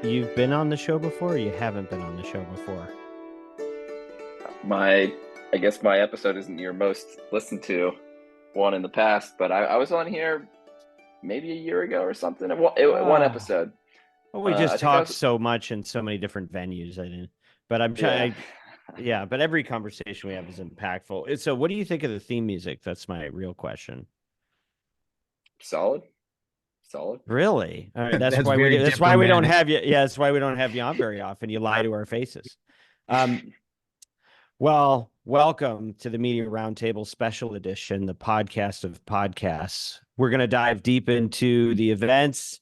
you've been on the show before, or you haven't been on the show before? I guess my episode isn't your most listened to one in the past, but I was on here maybe a year ago or something. One Ah, episode. well, we just I think I talked was, so much in so many different venues. I didn't, but I'm yeah, trying. Yeah, but every conversation we have is impactful. So, what do you think of the theme music? That's my real question. solid, solid. Really? All right. That's That's why we very do. That's why we don't diplomatic. have you. Yeah, that's why we don't have you on very often. You lie to our faces. Um, Well, welcome to the Media Roundtable Special Edition, the podcast of podcasts. We're going to dive deep into the events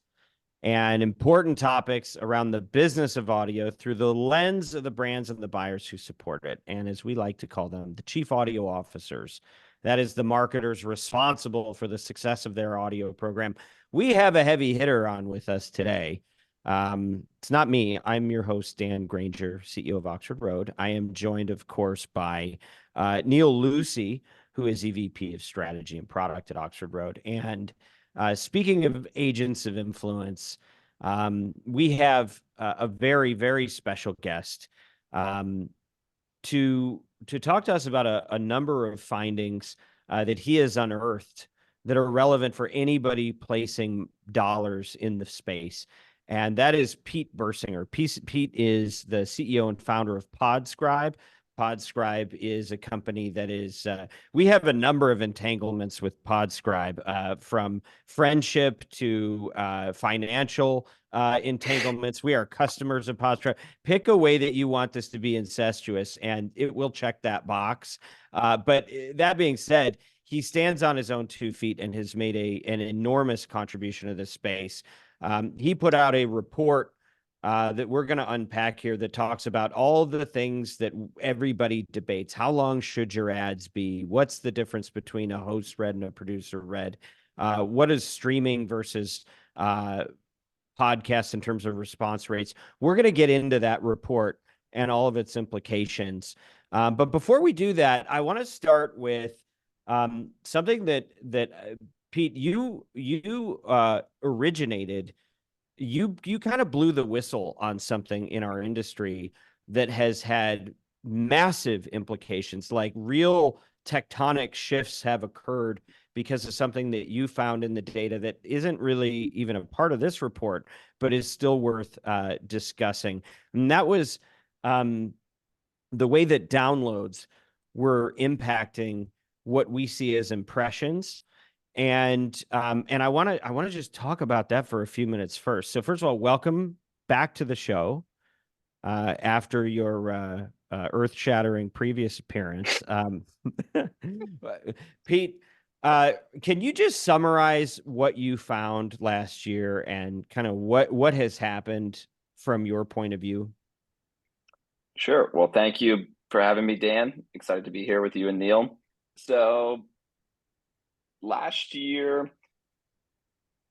and important topics around the business of audio through the lens of the brands and the buyers who support it. And as we like to call them, the chief audio officers. That is the marketers responsible for the success of their audio program. We have a heavy hitter on with us today. It's not me. I'm your host, Dan Granger, CEO of Oxford Road. I am joined, of course, by Neal Lucey, who is EVP of Strategy and Product at Oxford Road. And speaking of agents of influence, we have a very, very special guest um, to talk to us about a number of findings that he has unearthed that are relevant for anybody placing dollars in the space. And that is Pete Birsinger. Pete is the CEO and founder of Podscribe. Podscribe is a company that is, we have a number of entanglements with Podscribe, from friendship to financial entanglements. We are customers of Podscribe. Pick a way that you want this to be incestuous, and it will check that box. But that being said, he stands on his own 2 feet and has made an enormous contribution to this space. He put out a report that we're going to unpack here that talks about all the things that everybody debates. How long should your ads be? What's the difference between a host read and a producer read? What is streaming versus podcasts in terms of response rates? We're going to get into that report and all of its implications. But before we do that, I want to start with something that Pete, you originated. You kind of blew the whistle on something in our industry that has had massive implications, like real tectonic shifts have occurred because of something that you found in the data that isn't really even a part of this report, but is still worth discussing. And that was the way that downloads were impacting what we see as impressions. And I want to just talk about that for a few minutes first. So first of all, welcome back to the show after your earth-shattering previous appearance. Pete, can you just summarize what you found last year and kind of what has happened from your point of view? Sure. Well, thank you for having me, Dan. Excited to be here with you and Neal. So last year,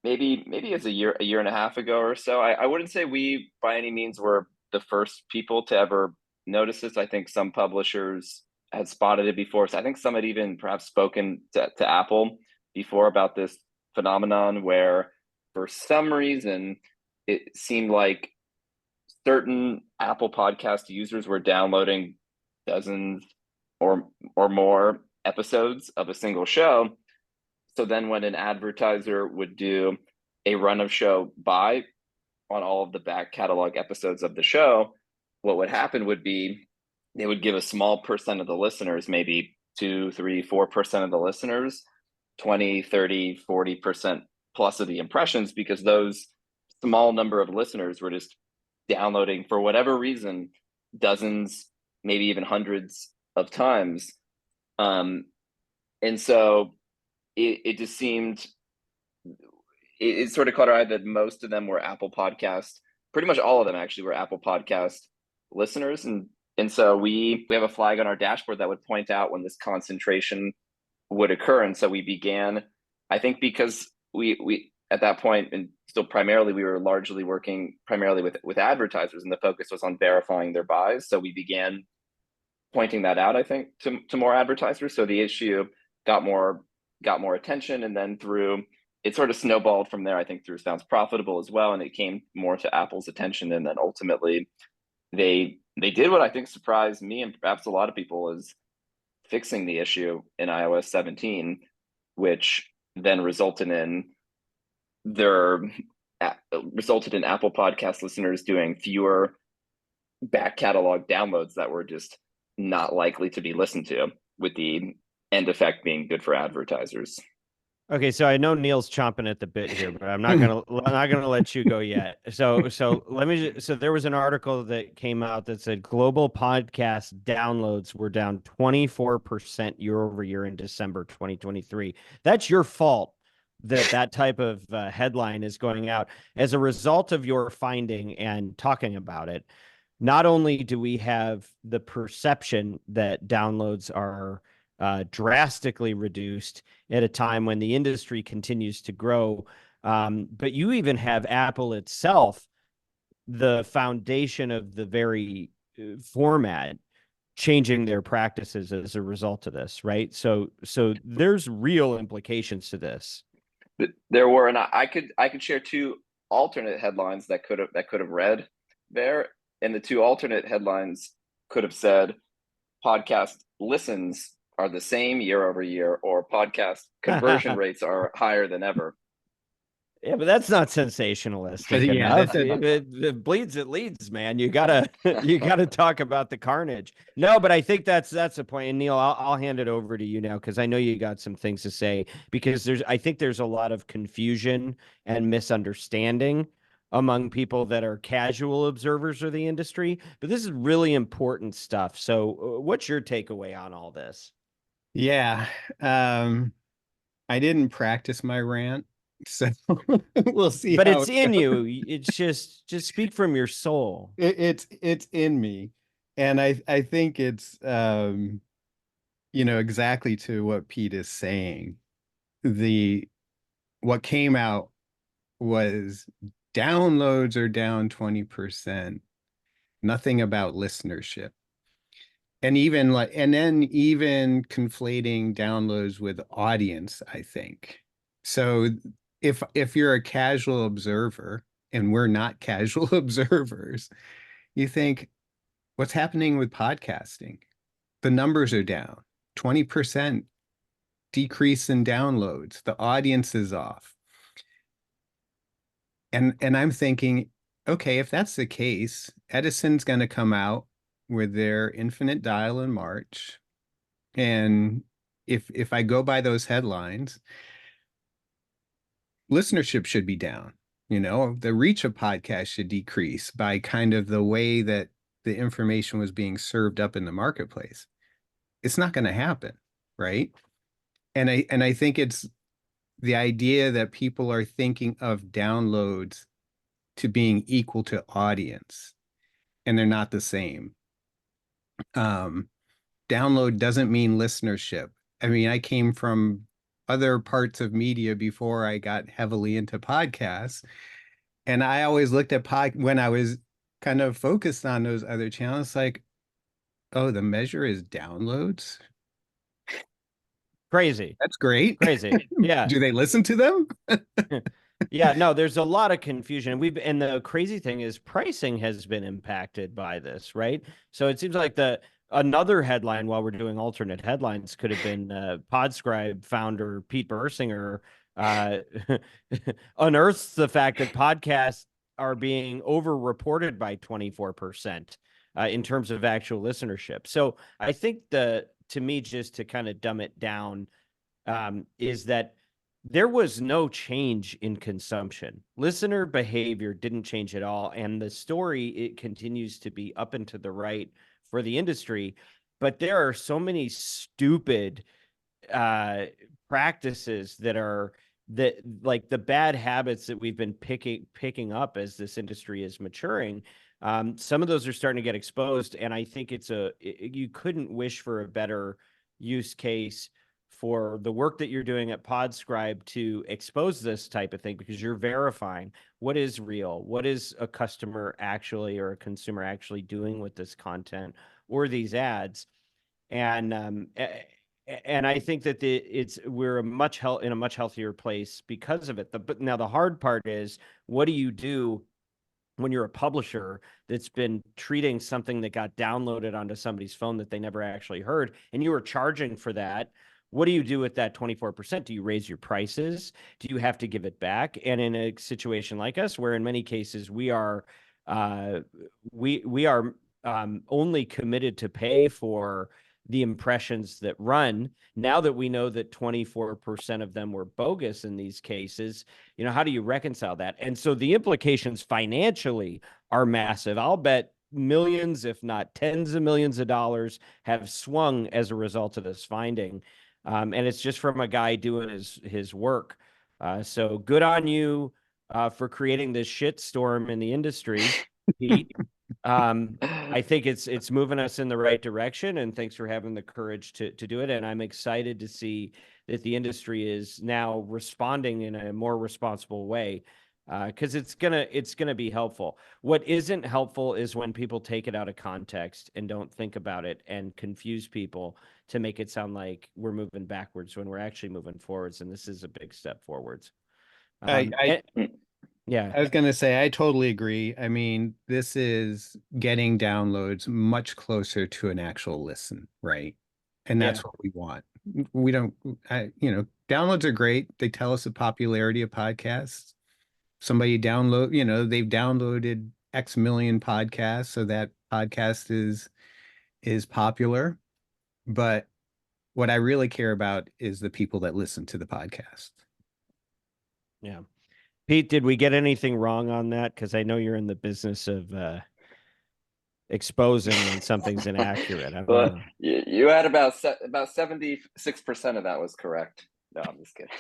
maybe it's a year and a half ago or so. I wouldn't say we by any means were the first people to ever notice this. I think some publishers had spotted it before. So I think some had even perhaps spoken to Apple before about this phenomenon where for some reason it seemed like certain Apple podcast users were downloading dozens or more episodes of a single show. So then when an advertiser would do a run of show buy on all of the back catalog episodes of the show, what would happen would be they would give a small percent of the listeners, maybe 2, 3, 4% of the listeners, 20, 30, 40% plus of the impressions, because those small number of listeners were just downloading for whatever reason, dozens, maybe even hundreds of times. And so it just seemed it sort of caught our eye that most of them were Apple Podcast. Pretty much all of them actually were Apple Podcast listeners, and so we have a flag on our dashboard that would point out when this concentration would occur. And so we began, I think, because we at that point, and still primarily we were largely working primarily with advertisers, and the focus was on verifying their buys. So we began pointing that out, I think, to more advertisers. So the issue got more attention, and then through it sort of snowballed from there. I think through sounds profitable as well, and it came more to Apple's attention, and then ultimately they did what I think surprised me and perhaps a lot of people, is fixing the issue in iOS 17, which then resulted in Apple Podcast listeners doing fewer back catalog downloads that were just not likely to be listened to, with the end effect being good for advertisers. Okay, so I know Neal's chomping at the bit here, but I'm not gonna let you go yet. So let me so there was an article that came out that said global podcast downloads were down 24% year over year in December 2023. That's your fault that type of headline is going out as a result of your finding and talking about it. Not only do we have the perception that downloads are drastically reduced at a time when the industry continues to grow, but you even have Apple itself, the foundation of the very format, changing their practices as a result of this, right? So there's real implications to this. There were, and I could share two alternate headlines that could have read there, and the two alternate headlines could have said podcast listens are the same year over year, or podcast conversion rates are higher than ever. Yeah, but that's not sensationalistic enough. It bleeds, it leads, man. You gotta talk about the carnage. No, but I think that's the point. And Neal, I'll hand it over to you now, because I know you got some things to say, because I think there's a lot of confusion and misunderstanding among people that are casual observers of the industry. But this is really important stuff. So what's your takeaway on all this? Yeah. I didn't practice my rant, so we'll see. But it's in you. It's just speak from your soul. It's in me, and I think it's exactly to what Pete is saying. What came out was downloads are down 20%. Nothing about listenership. And then even conflating downloads with audience, I think. So if you're a casual observer, and we're not casual observers, you think, what's happening with podcasting? The numbers are down 20% decrease in downloads. The audience is off. And I'm thinking, okay, if that's the case, Edison's going to come out with their infinite dial in March. And if I go by those headlines, listenership should be down. The reach of podcasts should decrease by kind of the way that the information was being served up in the marketplace. It's not going to happen, right? And I think it's the idea that people are thinking of downloads to being equal to audience, and they're not the same. Download doesn't mean listenership. I mean, I came from other parts of media before I got heavily into podcasts, and I always looked at when I was kind of focused on those other channels, like, oh, the measure is downloads. Crazy. That's great. Crazy. Yeah. Do they listen to them? Yeah, no, there's a lot of confusion. And the crazy thing is pricing has been impacted by this, right? So it seems like another headline, while we're doing alternate headlines, could have been Podscribe founder Pete Birsinger unearths the fact that podcasts are being overreported by 24% in terms of actual listenership. So I think to me, just to kind of dumb it down, is that there was no change in consumption. Listener behavior didn't change at all. And the story, it continues to be up and to the right for the industry. But there are so many stupid practices that like the bad habits that we've been picking up as this industry is maturing. Some of those are starting to get exposed. And I think you couldn't wish for a better use case for the work that you're doing at Podscribe to expose this type of thing, because you're verifying what is real, what is a customer actually, or a consumer actually doing with this content or these ads. And And I think that we're in a much healthier place because of it. But now the hard part is, what do you do when you're a publisher that's been treating something that got downloaded onto somebody's phone that they never actually heard, and you are charging for that? What do you do with that 24%? Do you raise your prices? Do you have to give it back? And in a situation like us, where in many cases we are only committed to pay for the impressions that run, now that we know that 24% of them were bogus in these cases, how do you reconcile that? And so the implications financially are massive. I'll bet millions, if not tens of millions of dollars have swung as a result of this finding. And it's just from a guy doing his work. So good on you for creating this shitstorm in the industry, Pete. I think it's moving us in the right direction, and thanks for having the courage to do it. And I'm excited to see that the industry is now responding in a more responsible way, because it's gonna be helpful. What isn't helpful is when people take it out of context and don't think about it and confuse people to make it sound like we're moving backwards when we're actually moving forwards, and this is a big step forwards. Yeah. I was going to say, I totally agree. I mean, this is getting downloads much closer to an actual listen, right? And that's what we want. We don't, downloads are great. They tell us the popularity of podcasts. Somebody they've downloaded X million podcasts, so that podcast is popular. But what I really care about is the people that listen to the podcast. Yeah. Pete, did we get anything wrong on that? Because I know you're in the business of exposing when something's inaccurate. Well, you had about 76% of that was correct. No, I'm just kidding.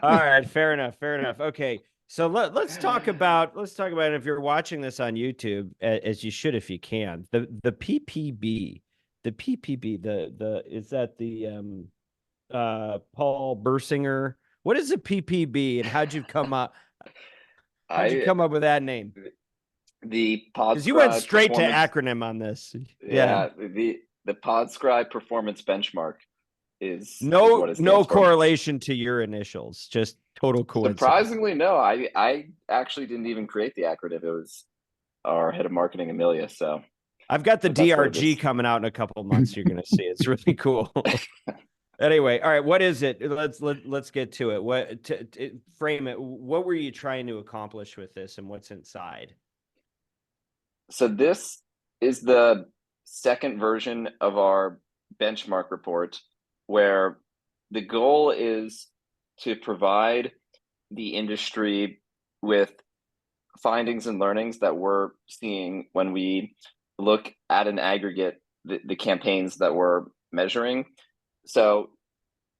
All right, fair enough. Okay, so let's talk about if you're watching this on YouTube, as you should if you can. The PPB, is that the Paul Birsinger? What is a PPB, and how'd you come up? How'd you come up with that name? The Podscribe. Because you went straight to acronym on this. Yeah. The Podscribe performance benchmark is what it stands for. Correlation to your initials, just total coincidence. Surprisingly, no. I actually didn't even create the acronym. It was our head of marketing, Amelia. So I've got the DRG coming out in a couple of months. You're going to see it's really cool. Anyway, all right. What is it? Let's get to it. What frame it? What were you trying to accomplish with this, and what's inside? So this is the second version of our benchmark report, where the goal is to provide the industry with findings and learnings that we're seeing when we look at an aggregate, the campaigns that we're measuring. So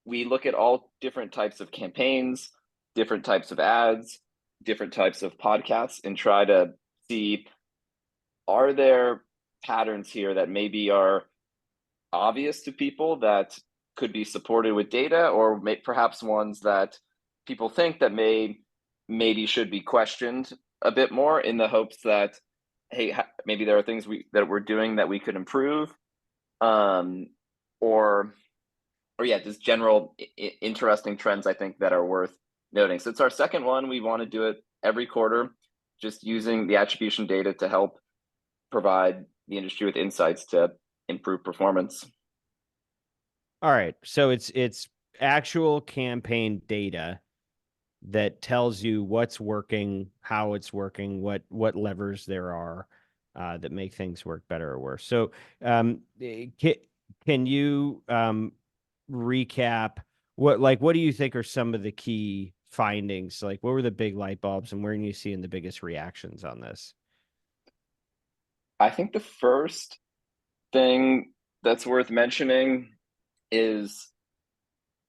we look at all different types of campaigns, different types of ads, different types of podcasts, and try to see, are there patterns here that maybe are obvious to people that could be supported with data, or perhaps ones that people think that maybe should be questioned a bit more, in the hopes that, hey, maybe there are things that we're doing that we could improve, or just general interesting trends, I think, that are worth noting. So it's our second one. We want to do it every quarter, just using the attribution data to help provide the industry with insights to improve performance. All right. So it's actual campaign data that tells you what's working, how it's working, what levers there are that make things work better or worse. So can you recap what do you think are some of the key findings? Like, what were the big light bulbs, and where are you seeing the biggest reactions on this? I think the first thing that's worth mentioning is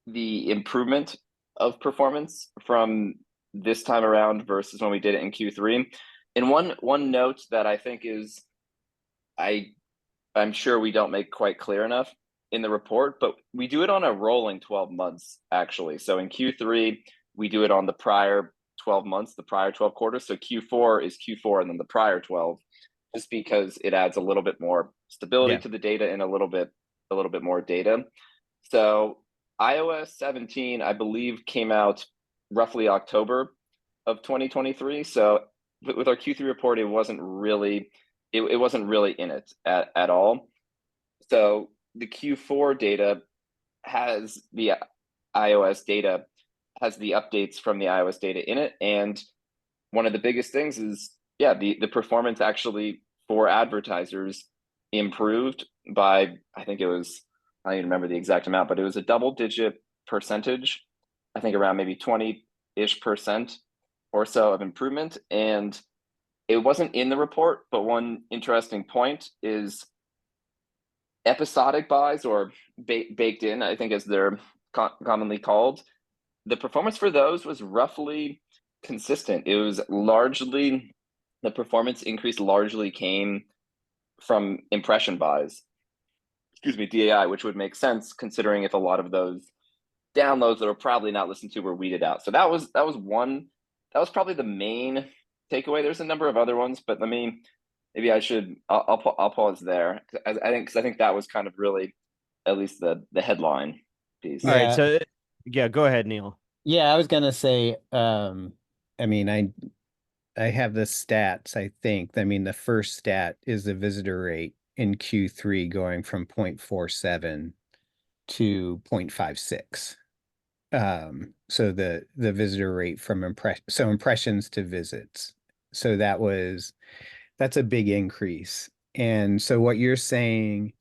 the improvement of performance from this time around versus when we did it in Q3. And one note that I think is, I'm sure we don't make quite clear enough in the report, but we do it on a rolling 12 months, actually. So in Q3, we do it on the prior 12 months, the prior 12 quarters. So Q4 is Q4 and then the prior 12, just because it adds a little bit more stability to the data and a little bit a little bit more data. So iOS 17, I believe, came out roughly October of 2023. So with our Q3 report, it wasn't really in it at all. So the Q4 data has the iOS data, has the updates from the iOS data in it. And one of the biggest things is, the performance actually for advertisers improved by, I think it was, I don't even remember the exact amount, but it was a double-digit percentage, I think around maybe 20-ish% or so of improvement. And it wasn't in the report, but one interesting point is episodic buys, or baked in, I think as they're commonly called. The performance for those was roughly consistent. It was largely, the performance increase largely came from impression buys, DAI, which would make sense considering if a lot of those downloads that were probably not listened to were weeded out. So that was probably the main takeaway. There's a number of other ones, but I'll pause there. I think that was kind of really at least the headline piece. All right, so go ahead, Neal. Yeah, I was gonna say, I mean, I have the stats, I think. I mean, the first stat is the visitor rate in Q3 going from 0.47 to 0.56. So the visitor rate from impressions to visits. So that's a big increase. And so what you're saying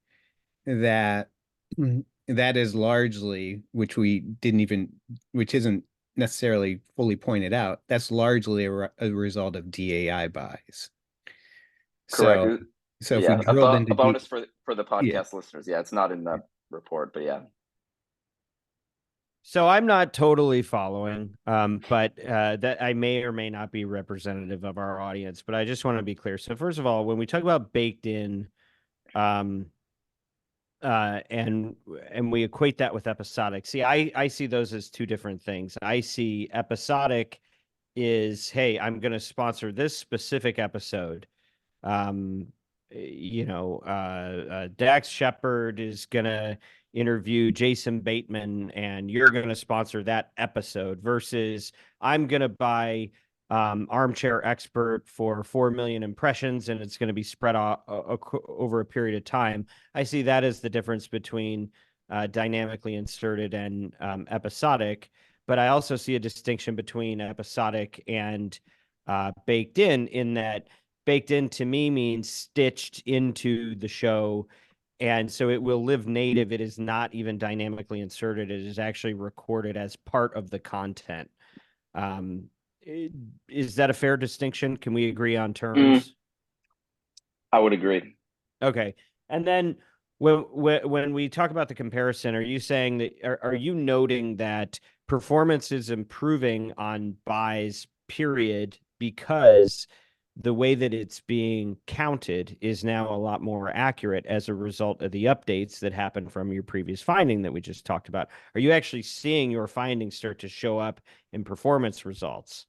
that is largely, which isn't necessarily fully pointed out, that's largely a result of DAI buys. Correct. So if we drilled into a bonus for the podcast listeners. Yeah, it's not in the report, but yeah. So I'm not totally following, but that I may or may not be representative of our audience, but I just want to be clear. So first of all, when we talk about baked in, and we equate that with episodic, see, I see those as two different things. I see episodic is, hey, I'm going to sponsor this specific episode. Dax Shepard is going to interview Jason Bateman and you're going to sponsor that episode, versus I'm going to buy Armchair Expert for 4 million impressions and it's going to be spread over a period of time. I see that as the difference between dynamically inserted and episodic, but I also see a distinction between episodic and baked in that baked in to me means stitched into the show. And so it will live native. It is not even dynamically inserted. It is actually recorded as part of the content. Is that a fair distinction? Can we agree on terms? I would agree. Okay. And then when we talk about the comparison, are you saying that, are you noting that performance is improving on buys, period, because the way that it's being counted is now a lot more accurate as a result of the updates that happened from your previous finding that we just talked about? Are you actually seeing your findings start to show up in performance results?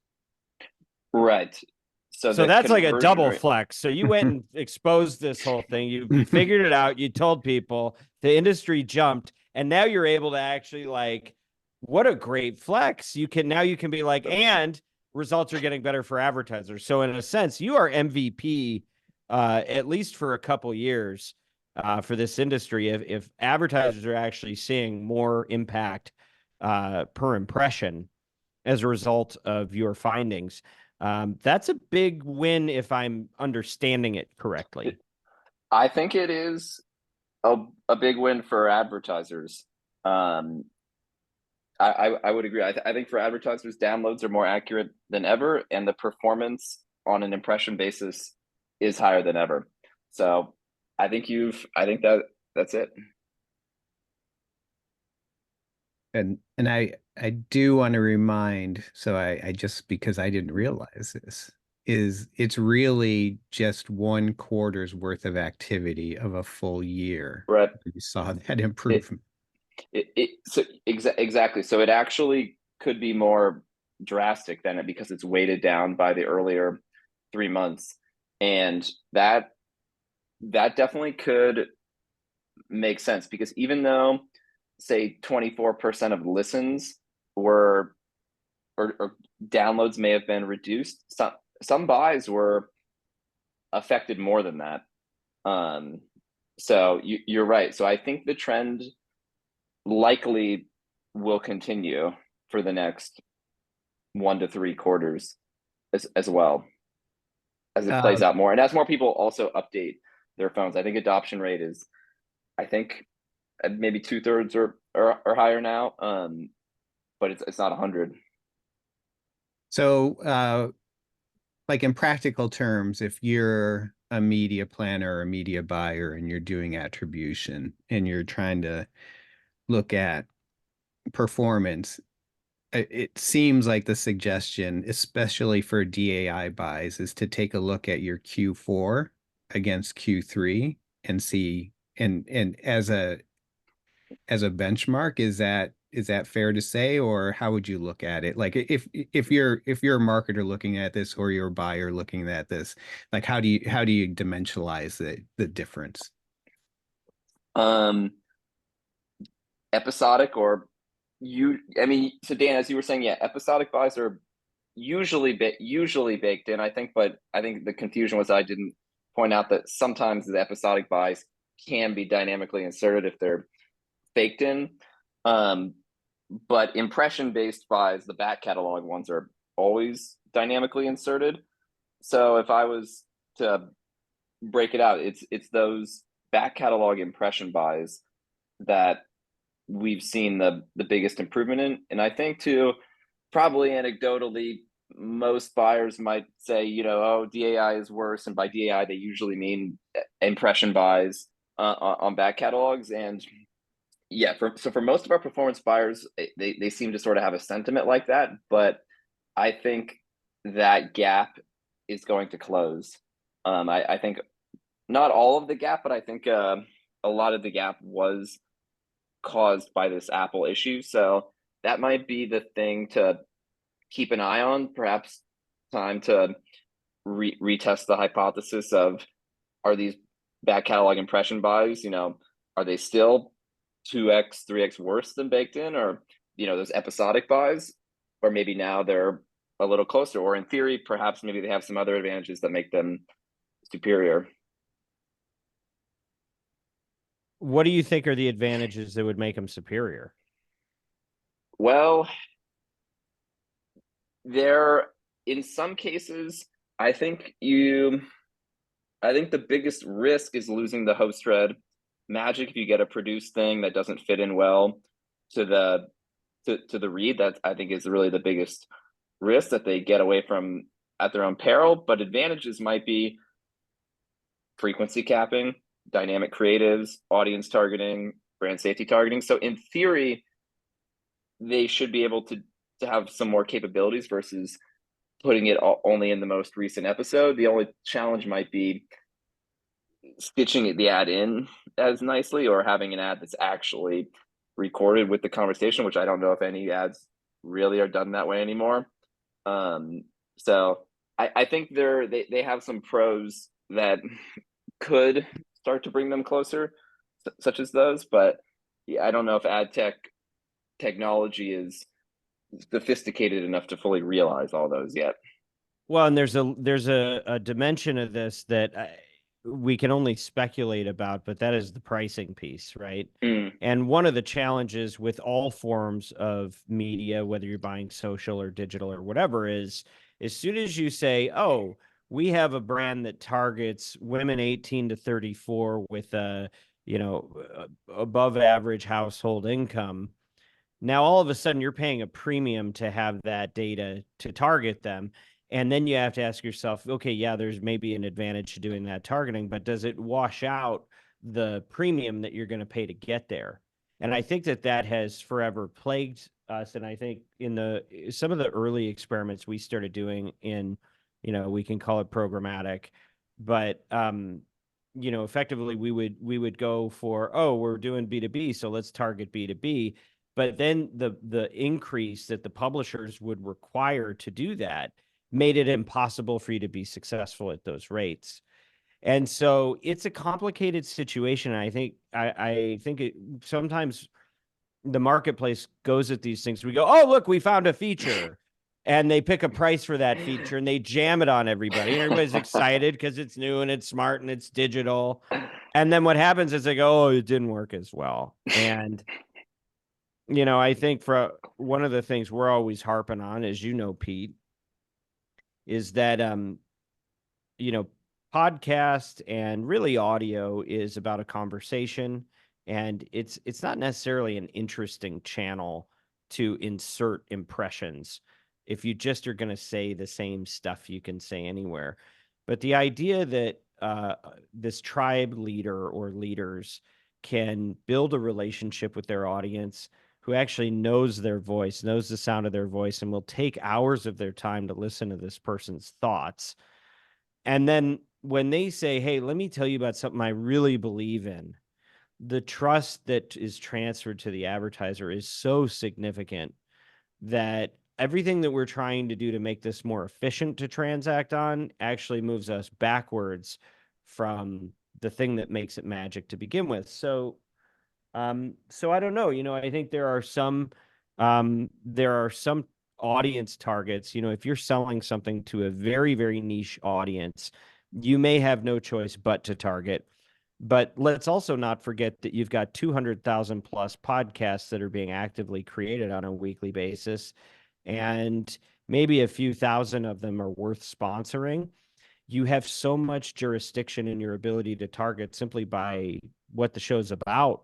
Right. So that's like a double flex. So you went and exposed this whole thing. You figured it out. You told people, the industry jumped, and now you're able to actually, like, what a great flex. You can be like, and results are getting better for advertisers. So in a sense, you are MVP, at least for a couple years, for this industry. If advertisers are actually seeing more impact per impression as a result of your findings, that's a big win if I'm understanding it correctly. I think it is a big win for advertisers. I would agree. I think for advertisers, downloads are more accurate than ever, and the performance on an impression basis is higher than ever. So I think that's it. And I do want to remind, so I just, because I didn't realize this, is it's really just 1 quarter's worth of activity of a full year. Right. You saw that improvement. Exactly. So it actually could be more drastic than it, because it's weighted down by the earlier 3 months, and that definitely could makes sense, because even though, say, 24% of listens were or downloads may have been reduced, some buys were affected more than that. So you're right. So I think the trend likely will continue for the next 1 to 3 quarters as well, as it plays out more, and as more people also update their phones. I think adoption rate is, I think, maybe 2/3 or higher now, but it's not 100. So like in practical terms, if you're a media planner or a media buyer and you're doing attribution and you're trying to look at performance, it seems like the suggestion, especially for DAI buys, is to take a look at your Q4 against Q3 and see, and as a benchmark, is that fair to say, or how would you look at it? Like if you're a marketer looking at this, or you're a buyer looking at this, like how do you dimensionalize the difference? Episodic or so Dan, as you were saying, yeah, episodic buys are usually baked in, I think, but I think the confusion was I didn't point out that sometimes the episodic buys can be dynamically inserted if they're baked in. But impression-based buys, the back catalog ones, are always dynamically inserted. So if I was to break it out, it's those back catalog impression buys that we've seen the biggest improvement in. And I think, too, probably anecdotally, most buyers might say, oh, DAI is worse, and by DAI they usually mean impression buys on back catalogs. And yeah, for most of our performance buyers, they seem to sort of have a sentiment like that, but I think that gap is going to close. I think not all of the gap, but I think a lot of the gap was caused by this Apple issue. So that might be the thing to keep an eye on. Perhaps time to retest the hypothesis of, are these back catalog impression buys, are they still 2x, 3x worse than baked in, or those episodic buys, or maybe now they're a little closer, or in theory, perhaps maybe they have some other advantages that make them superior. What do you think are the advantages that would make them superior? Well, in some cases, I think the biggest risk is losing the host thread magic. If you get a produced thing that doesn't fit in well to the read, that I think is really the biggest risk that they get away from at their own peril. But advantages might be frequency capping, dynamic creatives, audience targeting, brand safety targeting. So in theory, they should be able to have some more capabilities versus putting it only in the most recent episode. The only challenge might be stitching the ad in as nicely, or having an ad that's actually recorded with the conversation, which I don't know if any ads really are done that way anymore. So I think they have some pros that could start to bring them closer, such as those. But yeah, I don't know if ad technology is sophisticated enough to fully realize all those yet. Well, and there's a dimension of this that we can only speculate about, but that is the pricing piece, right? And one of the challenges with all forms of media, whether you're buying social or digital or whatever, is as soon as you say, oh, we have a brand that targets women 18 to 34 with a above average household income, now all of a sudden you're paying a premium to have that data to target them. And then you have to ask yourself, okay, yeah, there's maybe an advantage to doing that targeting, but does it wash out the premium that you're going to pay to get there? And I think that has forever plagued us. And I think in some of the early experiments we started doing in, we can call it programmatic, but effectively we would go for, oh, we're doing B2B, so let's target B2B. But then the increase that the publishers would require to do that made it impossible for you to be successful at those rates. And so it's a complicated situation. And I think sometimes the marketplace goes at these things. We go, oh, look, we found a feature. And they pick a price for that feature and they jam it on everybody. And everybody's excited because it's new and it's smart and it's digital. And then what happens is they go, oh, it didn't work as well. And, I think for one of the things we're always harping on, as you know, Pete, is that, podcast and really audio is about a conversation, and it's not necessarily an interesting channel to insert impressions if you just are going to say the same stuff you can say anywhere. But the idea that this tribe leader or leaders can build a relationship with their audience who actually knows their voice, knows the sound of their voice, and will take hours of their time to listen to this person's thoughts. And then when they say, hey, let me tell you about something I really believe in, the trust that is transferred to the advertiser is so significant that everything that we're trying to do to make this more efficient to transact on actually moves us backwards from the thing that makes it magic to begin with. So I don't know, I think there are some audience targets. If you're selling something to a very, very niche audience, you may have no choice but to target. But let's also not forget that you've got 200,000 plus podcasts that are being actively created on a weekly basis, and maybe a few thousand of them are worth sponsoring. You have so much jurisdiction in your ability to target simply by what the show's about,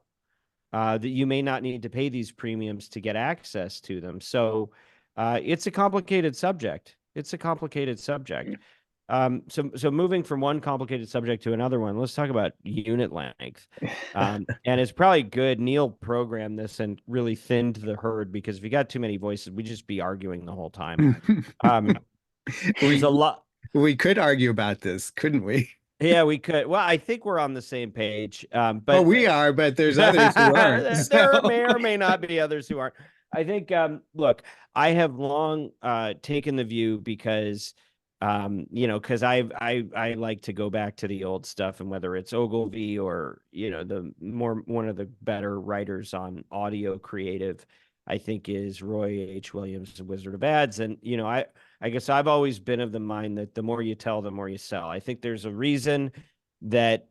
that you may not need to pay these premiums to get access to them. So it's a complicated subject. It's a complicated subject. So moving from one complicated subject to another one, let's talk about unit length. And it's probably good Neal programmed this and really thinned the herd, because if you got too many voices, we'd just be arguing the whole time. There's a lot. We could argue about this, couldn't we? Yeah, we could. Well, I think we're on the same page. But we are, but there's others who aren't. There may or may not be others who aren't. I think, look, I have long taken the view because, because I like to go back to the old stuff, and whether it's Ogilvy or, one of the better writers on audio creative, I think, is Roy H. Williams, Wizard of Ads. And, I guess I've always been of the mind that the more you tell, the more you sell. I think there's a reason that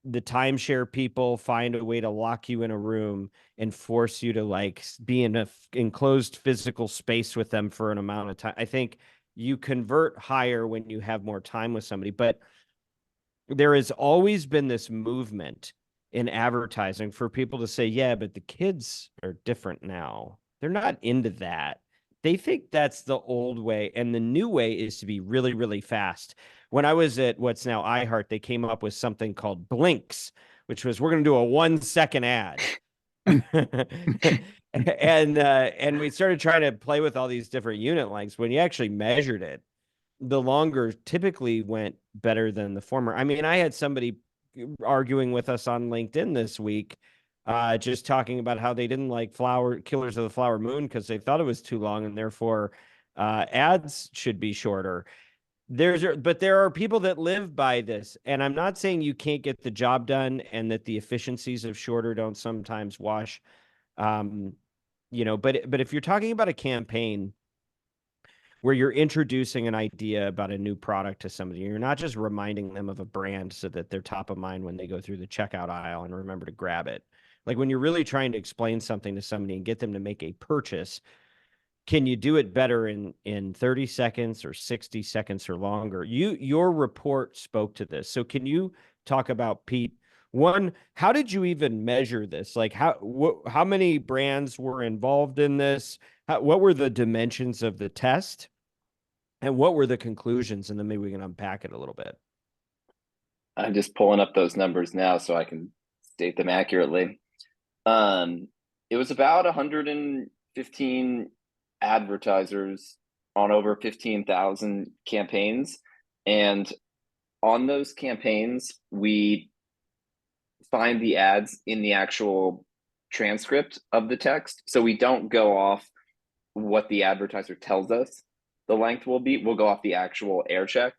the timeshare people find a way to lock you in a room and force you to be in a enclosed physical space with them for an amount of time. I think you convert higher when you have more time with somebody, but there has always been this movement in advertising for people to say, yeah, but the kids are different now. They're not into that. They think that's the old way, and the new way is to be really, really fast. When I was at what's now iHeart, they came up with something called Blinks, which was, we're going to do a 1-second ad. And we started trying to play with all these different unit lengths. When you actually measured it, the longer typically went better than the former. I mean, I had somebody arguing with us on LinkedIn this week, just talking about how they didn't like Killers of the Flower Moon because they thought it was too long, and therefore ads should be shorter. But there are people that live by this, and I'm not saying you can't get the job done and that the efficiencies of shorter don't sometimes wash. But if you're talking about a campaign where you're introducing an idea about a new product to somebody, you're not just reminding them of a brand so that they're top of mind when they go through the checkout aisle and remember to grab it. Like when you're really trying to explain something to somebody and get them to make a purchase, can you do it better in 30 seconds or 60 seconds or longer? Your report spoke to this. So can you talk about, Pete, one, how did you even measure this? Like how many brands were involved in this? What were the dimensions of the test? And what were the conclusions? And then maybe we can unpack it a little bit. I'm just pulling up those numbers now so I can state them accurately. It was about 115 advertisers on over 15,000 campaigns. And on those campaigns, we find the ads in the actual transcript of the text. So we don't go off what the advertiser tells us the length will be. We'll go off the actual air check.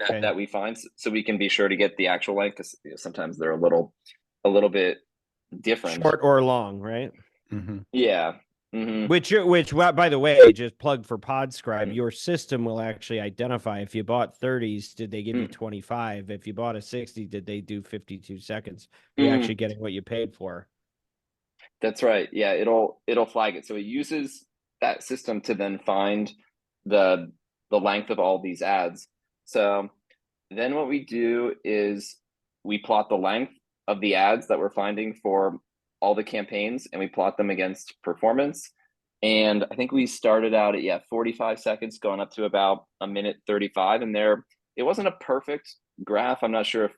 Okay. that we find, so we can be sure to get the actual length, because sometimes they're a little bit different. Short or long, right? Mm-hmm. Yeah. Which, by the way, just plug for Podscribe, Mm. your system will actually identify if you bought 30s, did they give you Mm. 25? If you bought a 60, did they do 52 seconds? Are you Mm. actually getting what you paid for? That's right. Yeah, it'll flag it. So it uses that system to then find the length of all these ads. So then what we do is we plot the length of the ads that we're finding for all the campaigns, and we plot them against performance. And I think we started out at 45 seconds, going up to about a minute 35. And it wasn't a perfect graph. I'm not sure if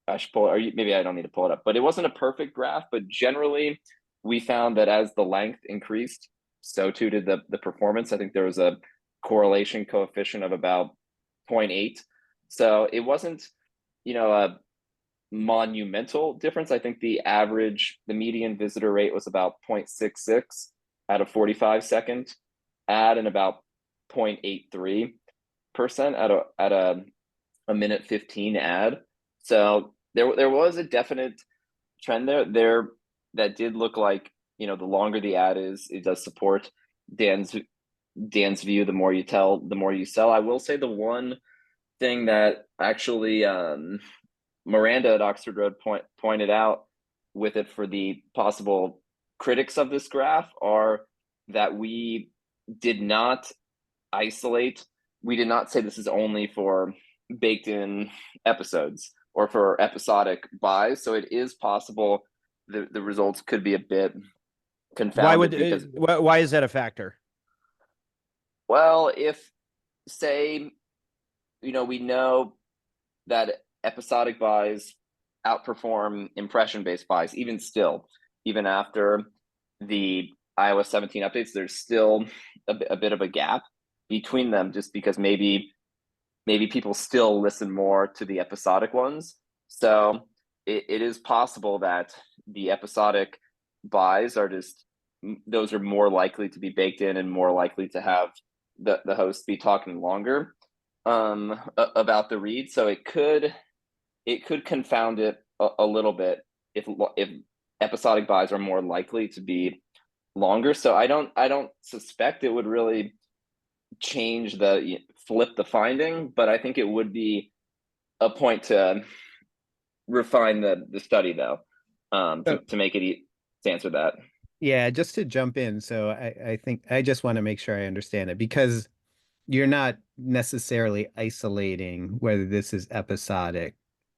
I should pull it, or maybe I don't need to pull it up, but it wasn't a perfect graph. But generally, we found that as the length increased, so too did the performance. I think there was a correlation coefficient of about 0.8. So it wasn't, a monumental difference. I think the median visitor rate was about 0.66 at a 45-second ad, and about 0.83% at a minute 15 ad. So there was a definite trend there that did look like, the longer the ad is, it does support Dan's view. The more you tell, the more you sell. I will say the one thing that actually Miranda at Oxford Road pointed out with it for the possible critics of this graph are that we did not isolate. We did not say this is only for baked in episodes or for episodic buys. So it is possible the results could be a bit confounded. Why is that a factor? Well, if, say, we know that episodic buys outperform impression-based buys, even after the iOS 17 updates, there's still a bit of a gap between them, just because maybe people still listen more to the episodic ones. So it is possible that the episodic buys are those are more likely to be baked in and more likely to have the host be talking longer about the read. So it could confound it a little bit if episodic buys are more likely to be longer. So I don't suspect it would really flip the finding, but I think it would be a point to refine the study, though, to make it to answer that. Yeah, just to jump in. So I think I just want to make sure I understand it, because you're not necessarily isolating whether this is episodic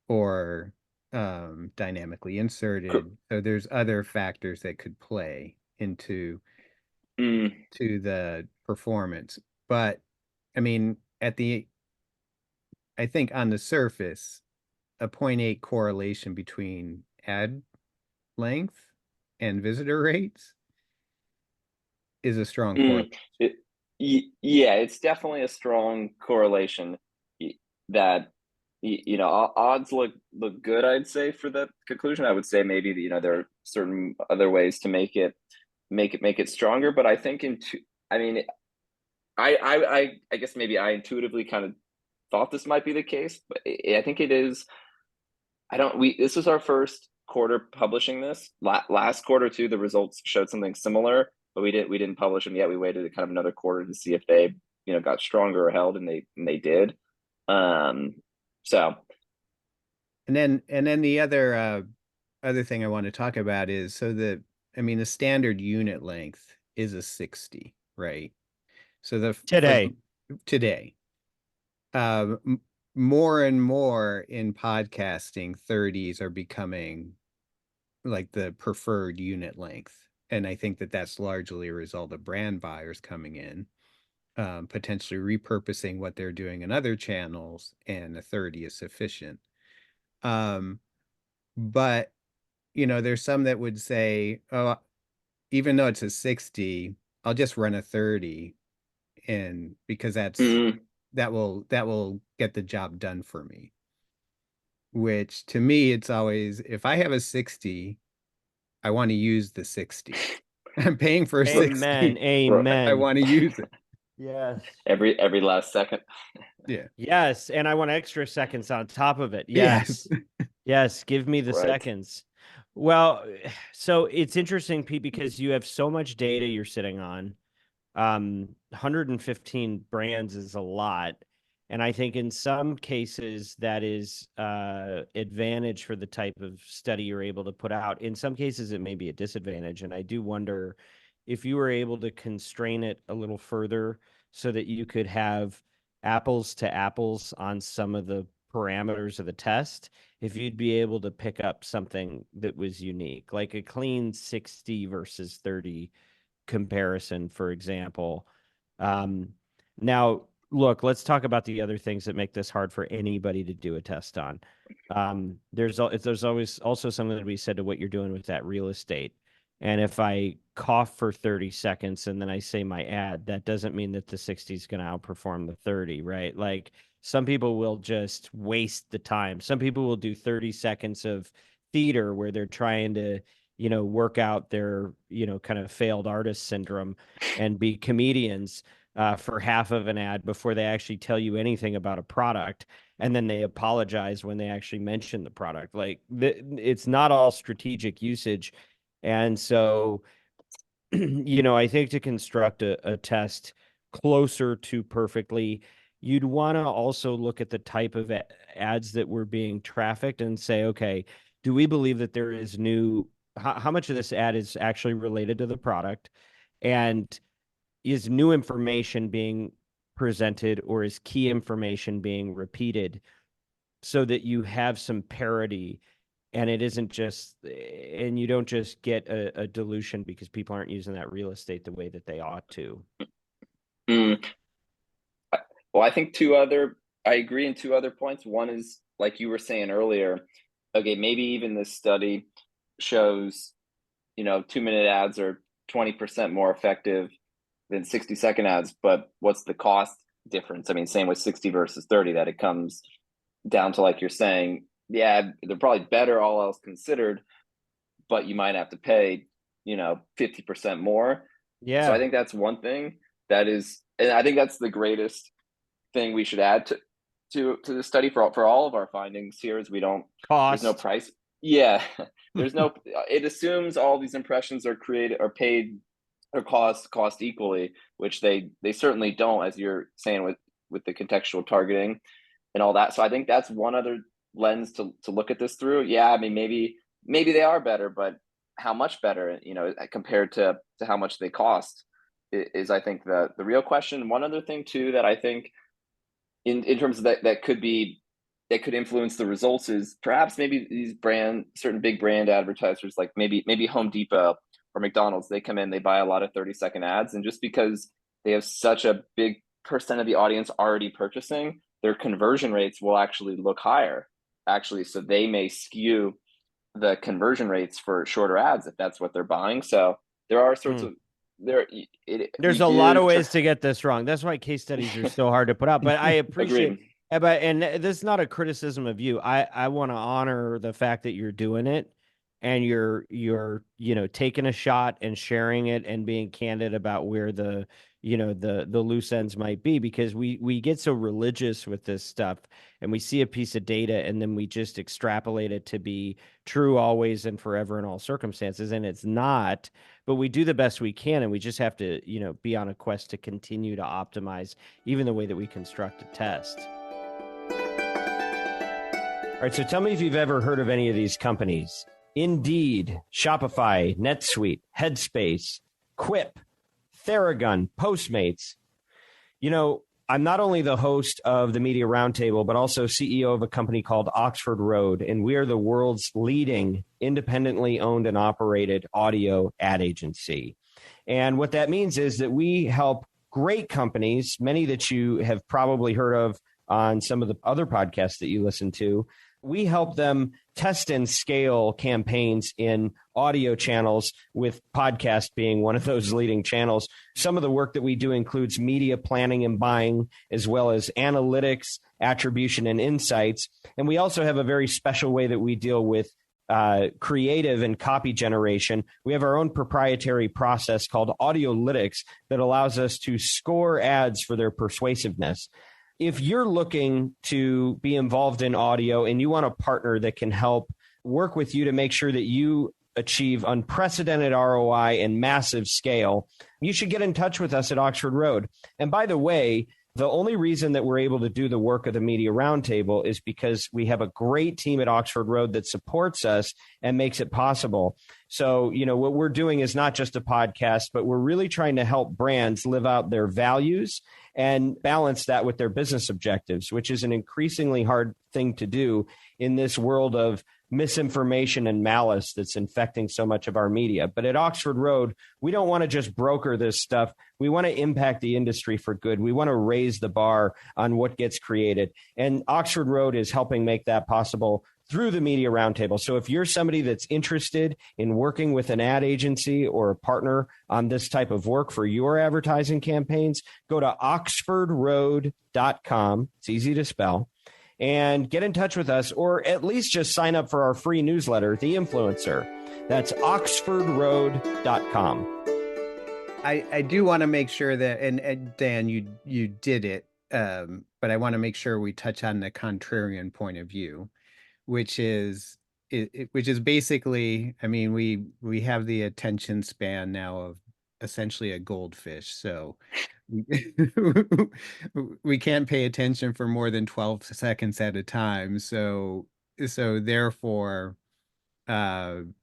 or dynamically inserted. So there's other factors that could play into to the performance. But I mean, I think on the surface, a 0.8 correlation between ad length and visitor rates is a strong correlation. Yeah, it's definitely a strong correlation that, odds look good, I'd say, for the conclusion. I would say maybe, there are certain other ways to make it stronger, but I think I guess maybe I intuitively kind of thought this might be the case, but I think it is. This was our first quarter publishing this. Last quarter too, the results showed something similar, but we didn't publish them yet. We waited kind of another quarter to see if they, got stronger or held, and they did. So. And then the other thing I want to talk about is, so the standard unit length is a 60, right? So today, more and more in podcasting, 30s are becoming like the preferred unit length. And I think that that's largely a result of brand buyers coming in, potentially repurposing what they're doing in other channels, and a 30 is sufficient. But there's some that would say, oh, even though it's a 60, I'll just run a 30, and because that will get the job done for me. Which to me, it's always, if I have a 60, I want to use the 60. I'm paying for a 60. Amen. I want to use it. Yes. Every last second. Yeah. Yes. And I want extra seconds on top of it. Yes. Yes. Give me the Right. seconds. Well, so it's interesting, Pete, because you have so much data you're sitting on. 115 brands is a lot. And I think in some cases that is advantage for the type of study you're able to put out. In some cases, it may be a disadvantage. And I do wonder if you were able to constrain it a little further so that you could have apples to apples on some of the parameters of the test, if you'd be able to pick up something that was unique, like a clean 60 versus 30 comparison, for example. Now, look, let's talk about the other things that make this hard for anybody to do a test on. There's always also something to be said to what you're doing with that real estate. And if I cough for 30 seconds and then I say my ad, that doesn't mean that the 60 is going to outperform the 30, right? Like some people will just waste the time. Some people will do 30 seconds of theater where they're trying to work out their, kind of failed artist syndrome and be comedians for half of an ad before they actually tell you anything about a product. And then they apologize when they actually mention the product. Like it's not all strategic usage. And so, I think to construct a test closer to perfectly, you'd want to also look at the type of ads that were being trafficked and say, okay, do we believe that there is how much of this ad is actually related to the product, and is new information being presented, or is key information being repeated so that you have some parity and it isn't just, and you don't just get a dilution because people aren't using that real estate the way that they ought to. Mm. Well, I think I agree in two other points. One is, like you were saying earlier, okay, maybe even this study shows, 2-minute ads are 20% more effective than 60-second ads, but what's the cost difference? I mean, same with 60 versus 30, that it comes down to, like you're saying, yeah, they're probably better all else considered, but you might have to pay, 50% more. Yeah. So I think that's one thing and I think that's the greatest thing we should add to the study for all of our findings here is there's no price. Yeah. It assumes all these impressions are paid or cost equally, which they certainly don't, as you're saying with the contextual targeting and all that. So I think that's one other lens to look at this through. Yeah, I mean, maybe they are better, but how much better, compared to how much they cost is I think the real question. One other thing too that I think in terms of that could influence the results is perhaps maybe these certain big brand advertisers, like maybe Home Depot or McDonald's, they come in, they buy a lot of 30-second ads, and just because they have such a big percent of the audience already purchasing, their conversion rates will actually look higher, so they may skew the conversion rates for shorter ads if that's what they're buying. So there are sorts of there's a lot of ways to get this wrong. That's why case studies are so hard to put out. But I appreciate and this is not a criticism of you. I want to honor the fact that you're doing it and you're taking a shot and sharing it and being candid about where the loose ends might be, because we get so religious with this stuff and we see a piece of data and then we just extrapolate it to be true always and forever in all circumstances, and it's not. But we do the best we can, and we just have to be on a quest to continue to optimize even the way that we construct a test. All right, so tell me if you've ever heard of any of these companies: Indeed, Shopify, NetSuite, Headspace, Quip, Theragun, Postmates. I'm not only the host of the Media Roundtable, but also CEO of a company called Oxford Road, and we are the world's leading independently owned and operated audio ad agency. And what that means is that we help great companies, many that you have probably heard of on some of the other podcasts that you listen to. We help them test and scale campaigns in audio channels, with podcast being one of those leading channels. Some of the work that we do includes media planning and buying, as well as analytics, attribution, and insights. And we also have a very special way that we deal with creative and copy generation, we have our own proprietary process called Audiolytics that allows us to score ads for their persuasiveness. If you're looking to be involved in audio and you want a partner that can help work with you to make sure that you achieve unprecedented ROI and massive scale, you should get in touch with us at Oxford Road. And by the way, the only reason that we're able to do the work of the Media Roundtable is because we have a great team at Oxford Road that supports us and makes it possible. So, what we're doing is not just a podcast, but we're really trying to help brands live out their values and balance that with their business objectives, which is an increasingly hard thing to do in this world of misinformation and malice that's infecting so much of our media. But at Oxford Road, we don't want to just broker this stuff. We want to impact the industry for good. We want to raise the bar on what gets created. And Oxford Road is helping make that possible through the Media Roundtable. So if you're somebody that's interested in working with an ad agency or a partner on this type of work for your advertising campaigns, go to oxfordroad.com. It's easy to spell. And get in touch with us, or at least just sign up for our free newsletter, The Influencer. That's oxfordroad.com. I do want to make sure that, and Dan, you did it, but I want to make sure we touch on the contrarian point of view, which is basically, I mean, we have the attention span now of essentially a goldfish, so we can't pay attention for more than 12 seconds at a time. So therefore, running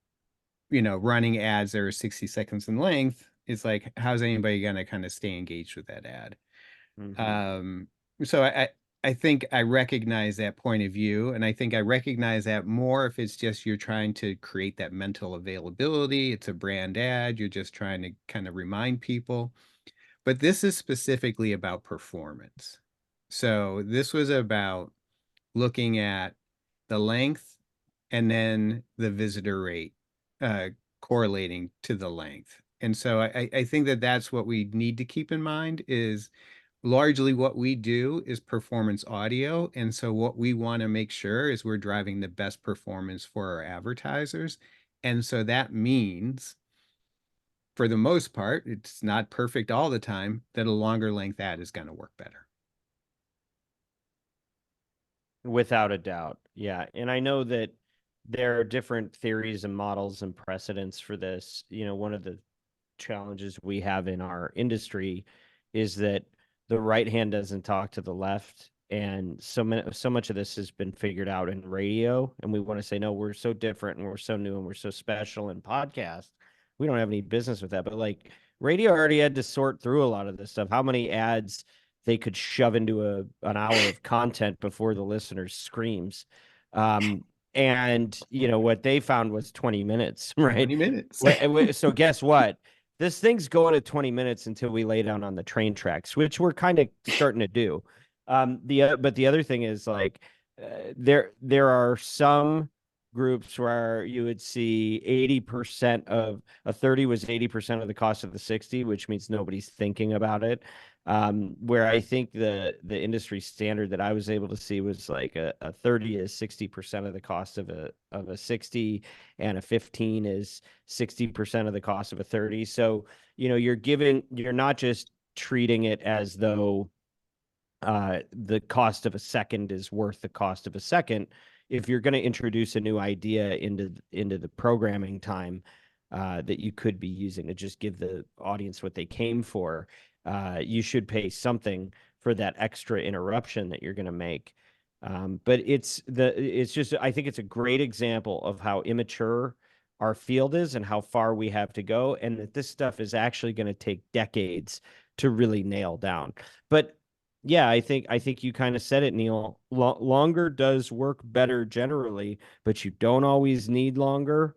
ads that are 60 seconds in length is like, how's anybody going to kind of stay engaged with that ad? Mm-hmm. So I think I recognize that point of view, and I think I recognize that more if it's just you're trying to create that mental availability. It's a brand ad. You're just trying to kind of remind people. But this is specifically about performance. So this was about looking at the length and then the visitor rate correlating to the length. And so I think that that's what we need to keep in mind is largely what we do is performance audio. And so what we want to make sure is we're driving the best performance for our advertisers. And so that means, for the most part, it's not perfect all the time, that a longer length ad is going to work better. Without a doubt. Yeah. And I know that there are different theories and models and precedents for this. One of the challenges we have in our industry is that the right hand doesn't talk to the left. And so much of this has been figured out in radio. And we want to say, no, we're so different and we're so new and we're so special in podcast. We don't have any business with that. But like radio already had to sort through a lot of this stuff. How many ads they could shove into an hour of content before the listener screams. And what they found was 20 minutes, right? 20 minutes. So guess what? This thing's going at 20 minutes until we lay down on the train tracks, which we're kind of starting to do. But the other thing is like there are some groups where you would see 80% of a 30 was 80% of the cost of the 60, which means nobody's thinking about it. Where I think the industry standard that I was able to see was like a 30 is 60% of the cost of a 60, and a 15 is 60% of the cost of a 30. So, you're not just treating it as though the cost of a second is worth the cost of a second. If you're going to introduce a new idea into the programming time that you could be using to just give the audience what they came for, you should pay something for that extra interruption that you're going to make. But it's just, I think it's a great example of how immature our field is and how far we have to go, and that this stuff is actually going to take decades to really nail down. But yeah, I think you kind of said it, Neal. Longer does work better generally, but you don't always need longer.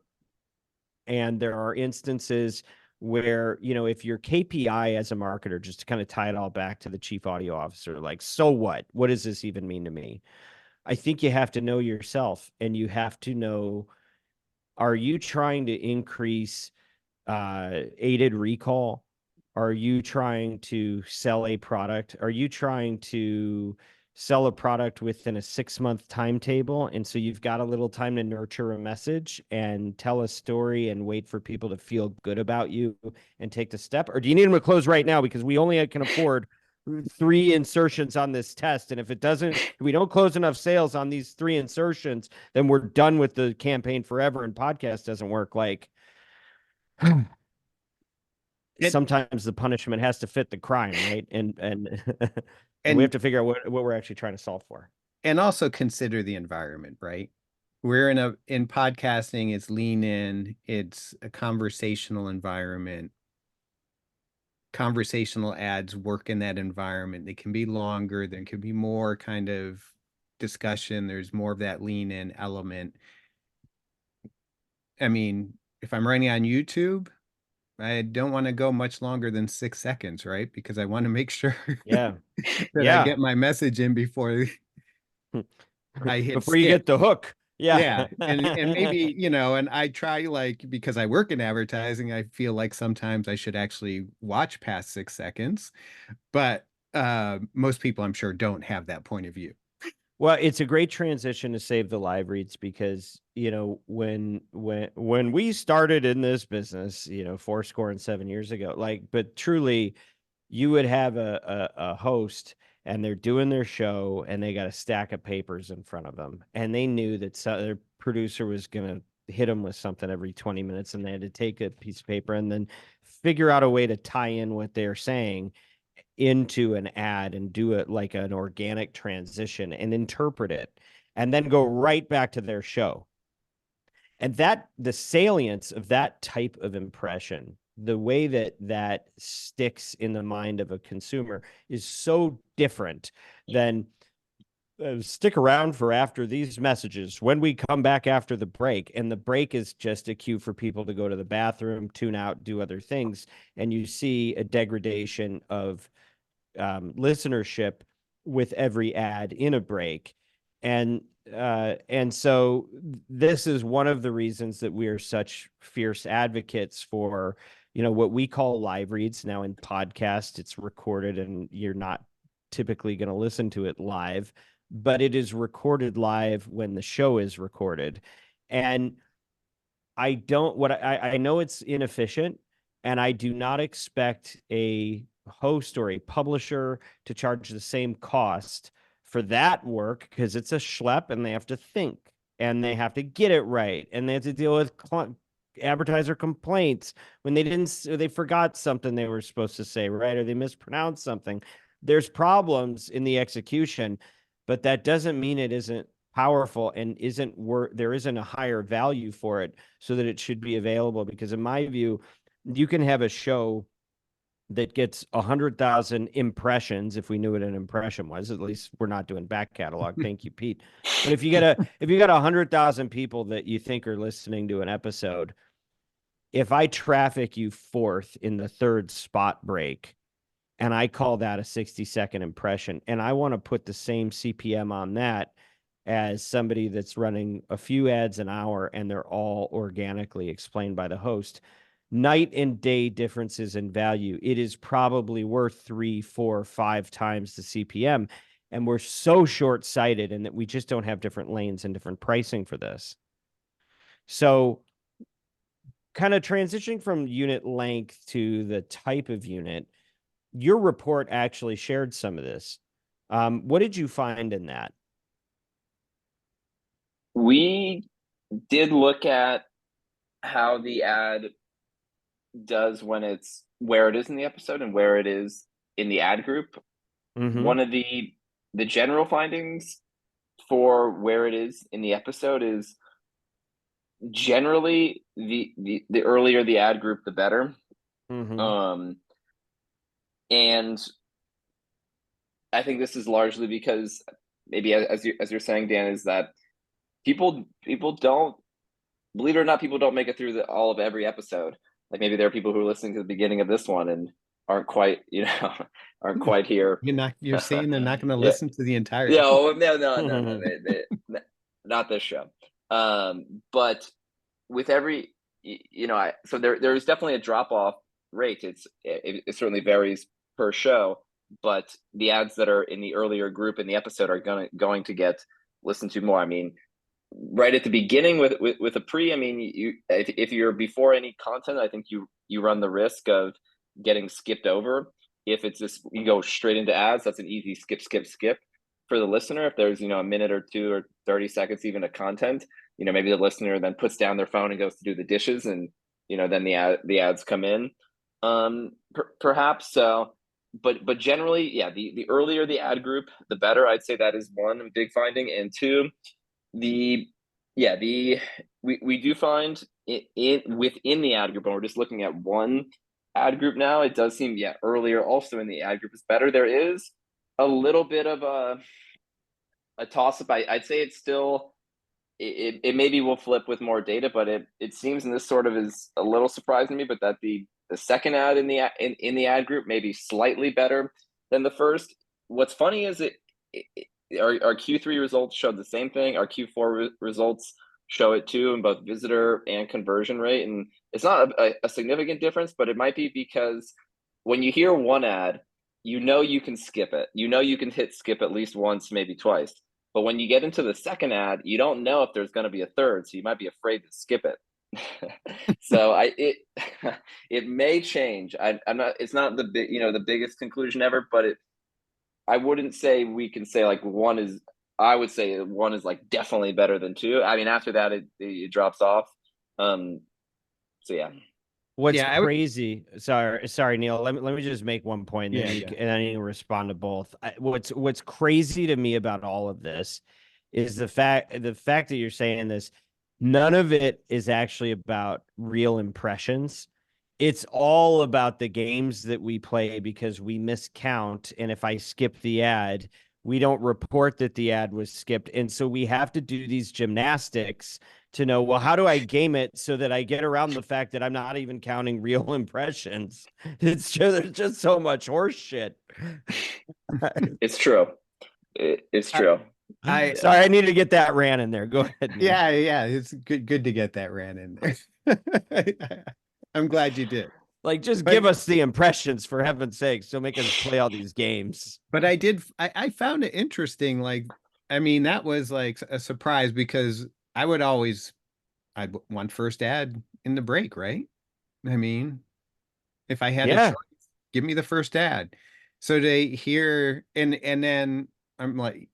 And there are instances where, if your KPI as a marketer, just to kind of tie it all back to the chief audio officer, like, so what? What does this even mean to me? I think you have to know yourself, and you have to know, are you trying to increase aided recall? Are you trying to sell a product? Are you trying to sell a product within a 6-month timetable. And so you've got a little time to nurture a message and tell a story and wait for people to feel good about you and take the step? Or do you need them to close right now? Because we only can afford 3 insertions on this test. And if we don't close enough sales on these 3 insertions, then we're done with the campaign forever and podcast doesn't work. Like, sometimes the punishment has to fit the crime, right? And and we have to figure out what we're actually trying to solve for. And also consider the environment, right? We're in podcasting, it's lean in, it's a conversational environment. Conversational ads work in that environment. They can be longer, there can be more kind of discussion, there's more of that lean in element. I mean, if I'm running on YouTube, I don't want to go much longer than 6 seconds, right? Because I want to make sure Yeah. that I get my message in before I hit before you get the hook. Yeah. And maybe, you know, and I try, like, because I work in advertising, I feel like sometimes I should actually watch past 6 seconds. But most people, I'm sure, don't have that point of view. Well, it's a great transition to save the live reads because, you know, when we started in this business, you know, 7 years ago, like, but truly, you would have a host and they're doing their show and they got a stack of papers in front of them, and they knew that their producer was going to hit them with something every 20 minutes, and they had to take a piece of paper and then figure out a way to tie in what they're saying into an ad and do it like an organic transition and interpret it and then go right back to their show. And that the salience of that type of impression, the way that sticks in the mind of a consumer is so different than stick around for after these messages when we come back after the break. And the break is just a cue for people to go to the bathroom, tune out, do other things. And you see a degradation of listenership with every ad in a break. And so this is one of the reasons that we are such fierce advocates for, you know, what we call live reads. Now in podcast, it's recorded and you're not typically going to listen to it live, but it is recorded live when the show is recorded. And I know it's inefficient, and I do not expect a host or a publisher to charge the same cost for that work, because it's a schlep and they have to think and they have to get it right and they have to deal with advertiser complaints when they forgot something they were supposed to say, right? Or they mispronounced something. There's problems in the execution, but that doesn't mean it isn't powerful and there isn't a higher value for it, so that it should be available. Because in my view, you can have a show that gets 100,000 impressions. If we knew what an impression was, at least we're not doing back catalog. Thank you, Pete. But if you got 100,000 people that you think are listening to an episode, if I traffic you 4th in the 3rd spot break, and I call that a 60-second impression, and I want to put the same CPM on that as somebody that's running a few ads an hour and they're all organically explained by the host, night and day differences in value, it is probably worth 3, 4, 5 times the CPM. And we're so short-sighted in that we just don't have different lanes and different pricing for this. So kind of transitioning from unit length to the type of unit, your report actually shared some of this. What did you find in that? We did look at how the ad does when it's where it is in the episode and where it is in the ad group. Mm-hmm. One of the general findings for where it is in the episode is generally the earlier the ad group, the better. Mm-hmm. And I think this is largely because maybe as you're saying, Dan, is that people don't, believe it or not, people don't make it through all of every episode. Like maybe there are people who are listening to the beginning of this one and aren't quite here. You're saying they're not going to Yeah. listen to the entire No, not this show. But with every, so there's definitely a drop off rate. It certainly varies per show, but the ads that are in the earlier group in the episode are going to get listened to more. I mean, right at the beginning with a pre, I mean, if you're before any content, I think you run the risk of getting skipped over. If it's just you go straight into ads, that's an easy skip for the listener. If there's a minute or two or 30 seconds even of content, maybe the listener then puts down their phone and goes to do the dishes, and then the ads come in. Perhaps so, but generally, yeah, the earlier the ad group, the better. I'd say that is one big finding, and two, we do find it within the ad group, and we're just looking at one ad group now. It does seem earlier also in the ad group is better. There is a little bit of a toss up. I'd say it's still it maybe will flip with more data, but it seems, and this sort of is a little surprising to me, but that the second ad in the ad group may be slightly better than the first. What's funny is our Q3 results showed the same thing. Our Q4 results show it too, in both visitor and conversion rate. And it's not a significant difference, but it might be because when you hear one ad, you can skip it. You can hit skip at least once, maybe twice. But when you get into the second ad, you don't know if there's going to be a third, so you might be afraid to skip it. So it may change. I'm not. It's not the biggest conclusion ever, but I wouldn't say we can say like one is. I would say one is like definitely better than two. I mean, after that, it drops off. So yeah. What's crazy? Sorry, Neal. Let me just make one point, and then I need to respond to both. What's crazy to me about all of this is the fact that you're saying this. None of it is actually about real impressions. It's all about the games that we play because we miscount, and if I skip the ad, we don't report that the ad was skipped, and so we have to do these gymnastics to know, well, how do I game it so that I get around the fact that I'm not even counting real impressions? There's just so much horse shit. It's true. It's true. Sorry, I need to get that rant in there. Go ahead, Neal. Yeah. It's good to get that rant in there. I'm glad you did. Like, just give us the impressions, for heaven's sake. So make us play all these games. But I found it interesting. Like, I mean, that was like a surprise because I'd want first ad in the break, right? I mean, if I had a choice, give me the first ad. So to hear, and then I'm like,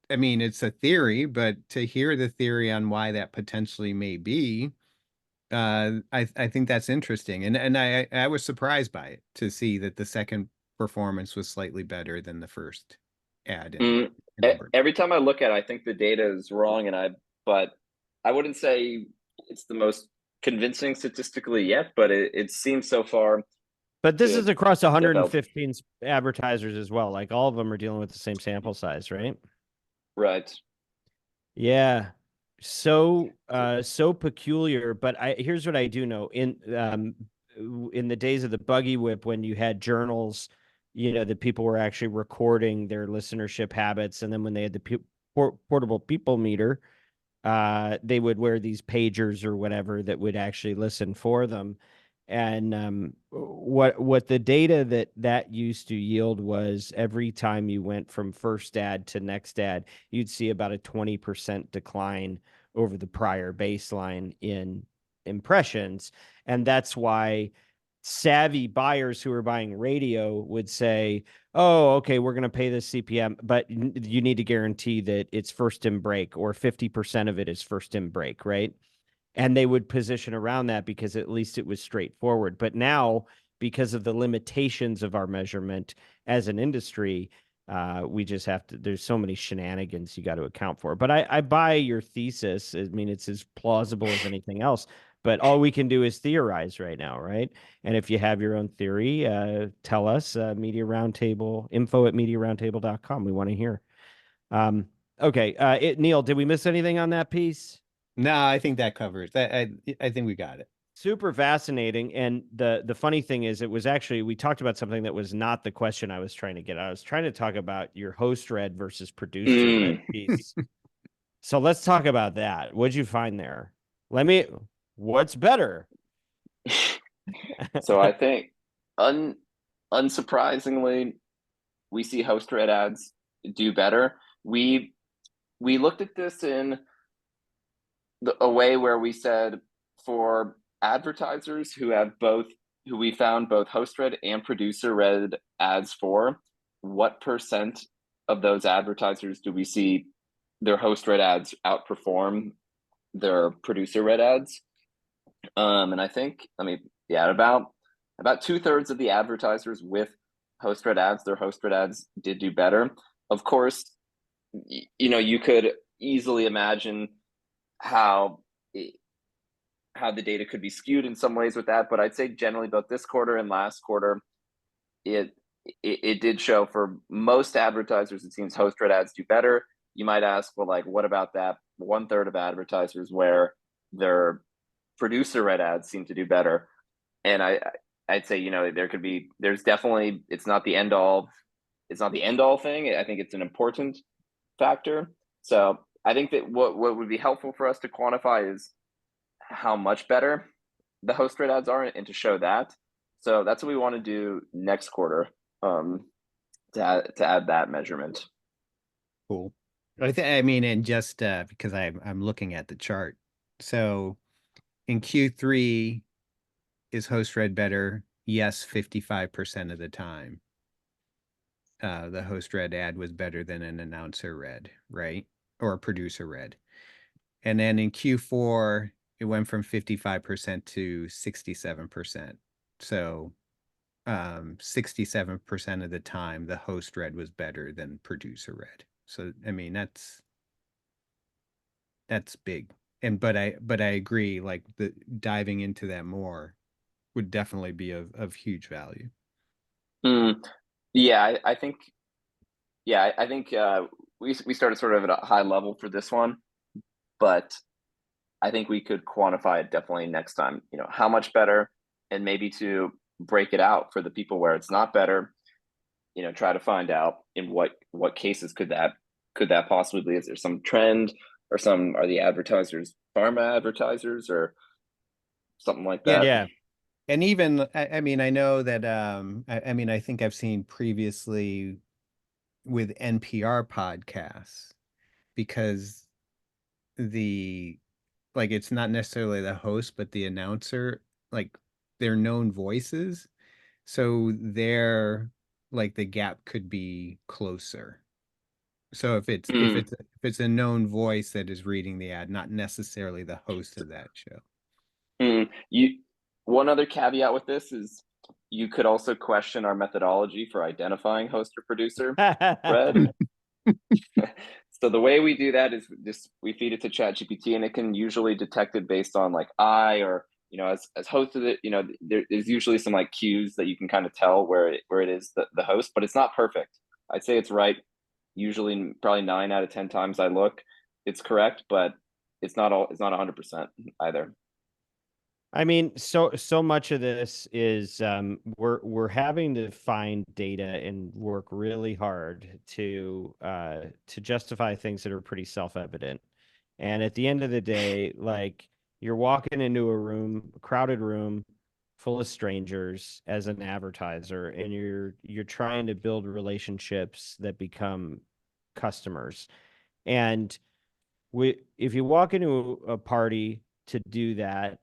I mean, it's a theory, but to hear the theory on why that potentially may be, I think that's interesting. And I was surprised by it to see that the second performance was slightly better than the first ad. Every time I look at it, I think the data is wrong, but I wouldn't say it's the most convincing statistically yet, but it seems so far. But this is across 115 advertisers as well. Like, all of them are dealing with the same sample size, right? Right. Yeah. So peculiar. But here's what I do know. In the days of the buggy whip, when you had journals, that people were actually recording their listenership habits, and then when they had the portable people meter, they would wear these pagers or whatever that would actually listen for them. And what the data that used to yield was, every time you went from first ad to next ad, you'd see about a 20% decline over the prior baseline in impressions. And that's why savvy buyers who are buying radio would say, oh, okay, we're going to pay this CPM, but you need to guarantee that it's first in break, or 50% of it is first in break, right? And they would position around that because at least it was straightforward. But now, because of the limitations of our measurement as an industry, we just have to, there's so many shenanigans you got to account for. But I buy your thesis. I mean, it's as plausible as anything else, but all we can do is theorize right now, right? And if you have your own theory, tell us. Media Roundtable, info@mediaroundtable.com. We want to hear. Okay. Neal, did we miss anything on that piece? No, I think that covers that. I think we got it. Super fascinating. And the funny thing is, it was actually, we talked about something that was not the question I was trying to get. I was trying to talk about your host read versus producer read piece. So let's talk about that. What'd you find there? What's better? So I think unsurprisingly, we see host-read ads do better. We looked at this in a way where we said, for advertisers who we found both host-read and producer-read ads for, what percent of those advertisers do we see their host-read ads outperform their producer-read ads? And I think, about 2/3 of the advertisers with host-read ads, their host-read ads did do better. Of course, you could easily imagine how the data could be skewed in some ways with that, but I'd say generally both this quarter and last quarter, it did show for most advertisers, it seems host-read ads do better. You might ask, well, like, what about that 1/3 of advertisers where their producer-read ads seem to do better? And I'd say, there's definitely, it's not the end all thing. I think it's an important factor. So I think that what would be helpful for us to quantify is how much better the host-read ads are, and to show that. So that's what we want to do next quarter, to add that measurement. Cool. And just because I'm looking at the chart. So in Q3, is host-read better? Yes, 55% of the time. The host-read ad was better than an announcer-read, right? Or a producer-read. And then in Q4, it went from 55% to 67%. So 67% of the time, the host-read was better than producer-read. So, that's big. But I agree, like, the diving into that more would definitely be of huge value. Yeah, I think we started sort of at a high level for this one, but I think we could quantify it definitely next time, how much better, and maybe to break it out for the people where it's not better, try to find out in what cases could that possibly be. Is there some trend, or are the advertisers pharma advertisers or something like that? Yeah. And even, I know that, I think I've seen previously with NPR podcasts, because it's not necessarily the host, but the announcer, like, they're known voices. So they're like, the gap could be closer. So if it's a known voice that is reading the ad, not necessarily the host of that show. One other caveat with this is, you could also question our methodology for identifying host or producer read. So the way we do that is we feed it to ChatGPT, and it can usually detect it based on, like, or as host of it, there's usually some, like, cues that you can kind of tell where it is the host, but it's not perfect. I'd say it's right. Usually, probably 9 out of 10 times I look, it's correct, but it's not 100% either. So much of this is we're having to find data and work really hard to justify things that are pretty self-evident. And at the end of the day, like, you're walking into a crowded room full of strangers as an advertiser, and you're trying to build relationships that become customers. And if you walk into a party to do that,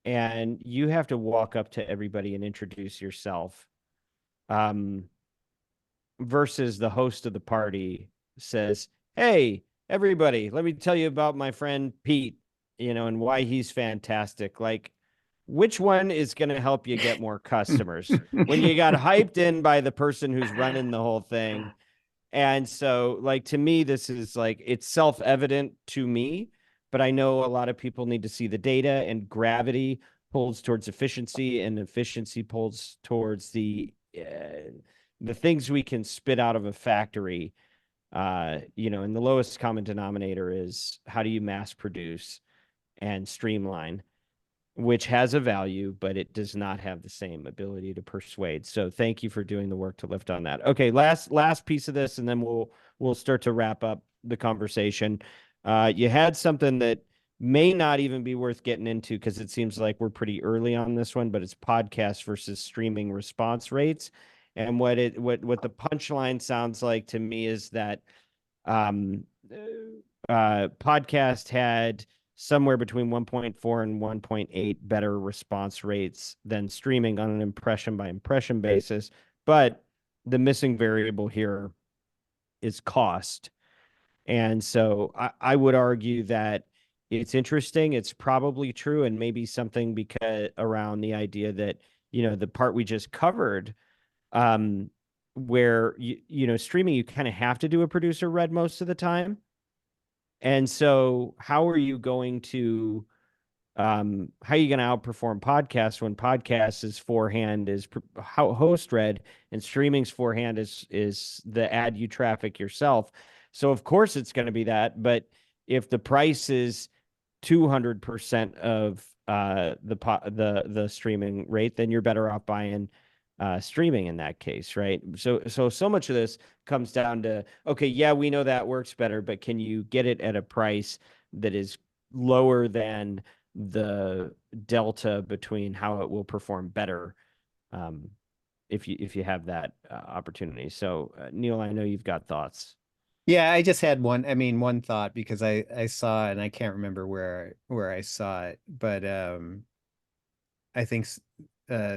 and you have to walk up to everybody and introduce yourself, versus the host of the party says, "Hey, everybody, let me tell you about my friend Pete, and why he's fantastic." Like, which one is going to help you get more customers when you got hyped in by the person who's running the whole thing? And so, like, to me, this is like, it's self-evident to me, but I know a lot of people need to see the data, and gravity pulls towards efficiency, and efficiency pulls towards the things we can spit out of a factory. And the lowest common denominator is, how do you mass produce and streamline, which has a value, but it does not have the same ability to persuade. So thank you for doing the work to lift on that. Okay, last piece of this, and then we'll start to wrap up the conversation. You had something that may not even be worth getting into, because it seems like we're pretty early on this one, but it's podcast versus streaming response rates. And what the punchline sounds like to me is that podcast had somewhere between 1.4 and 1.8 better response rates than streaming on an impression by impression basis. But the missing variable here is cost. And so I would argue that it's interesting. It's probably true, and maybe something because around the idea that, the part we just covered, where streaming, you kind of have to do a producer read most of the time. And so how are you going to outperform podcasts when podcasts' forehand is host read and streaming's forehand is the ad you traffic yourself? So of course it's going to be that, but if the price is 200% of the streaming rate, then you're better off buying streaming in that case, right? So much of this comes down to, okay, yeah, we know that works better, but can you get it at a price that is lower than the delta between how it will perform better, if you have that opportunity? So Neal, I know you've got thoughts. Yeah, I just had one thought, because I saw, and I can't remember where I saw it, but I think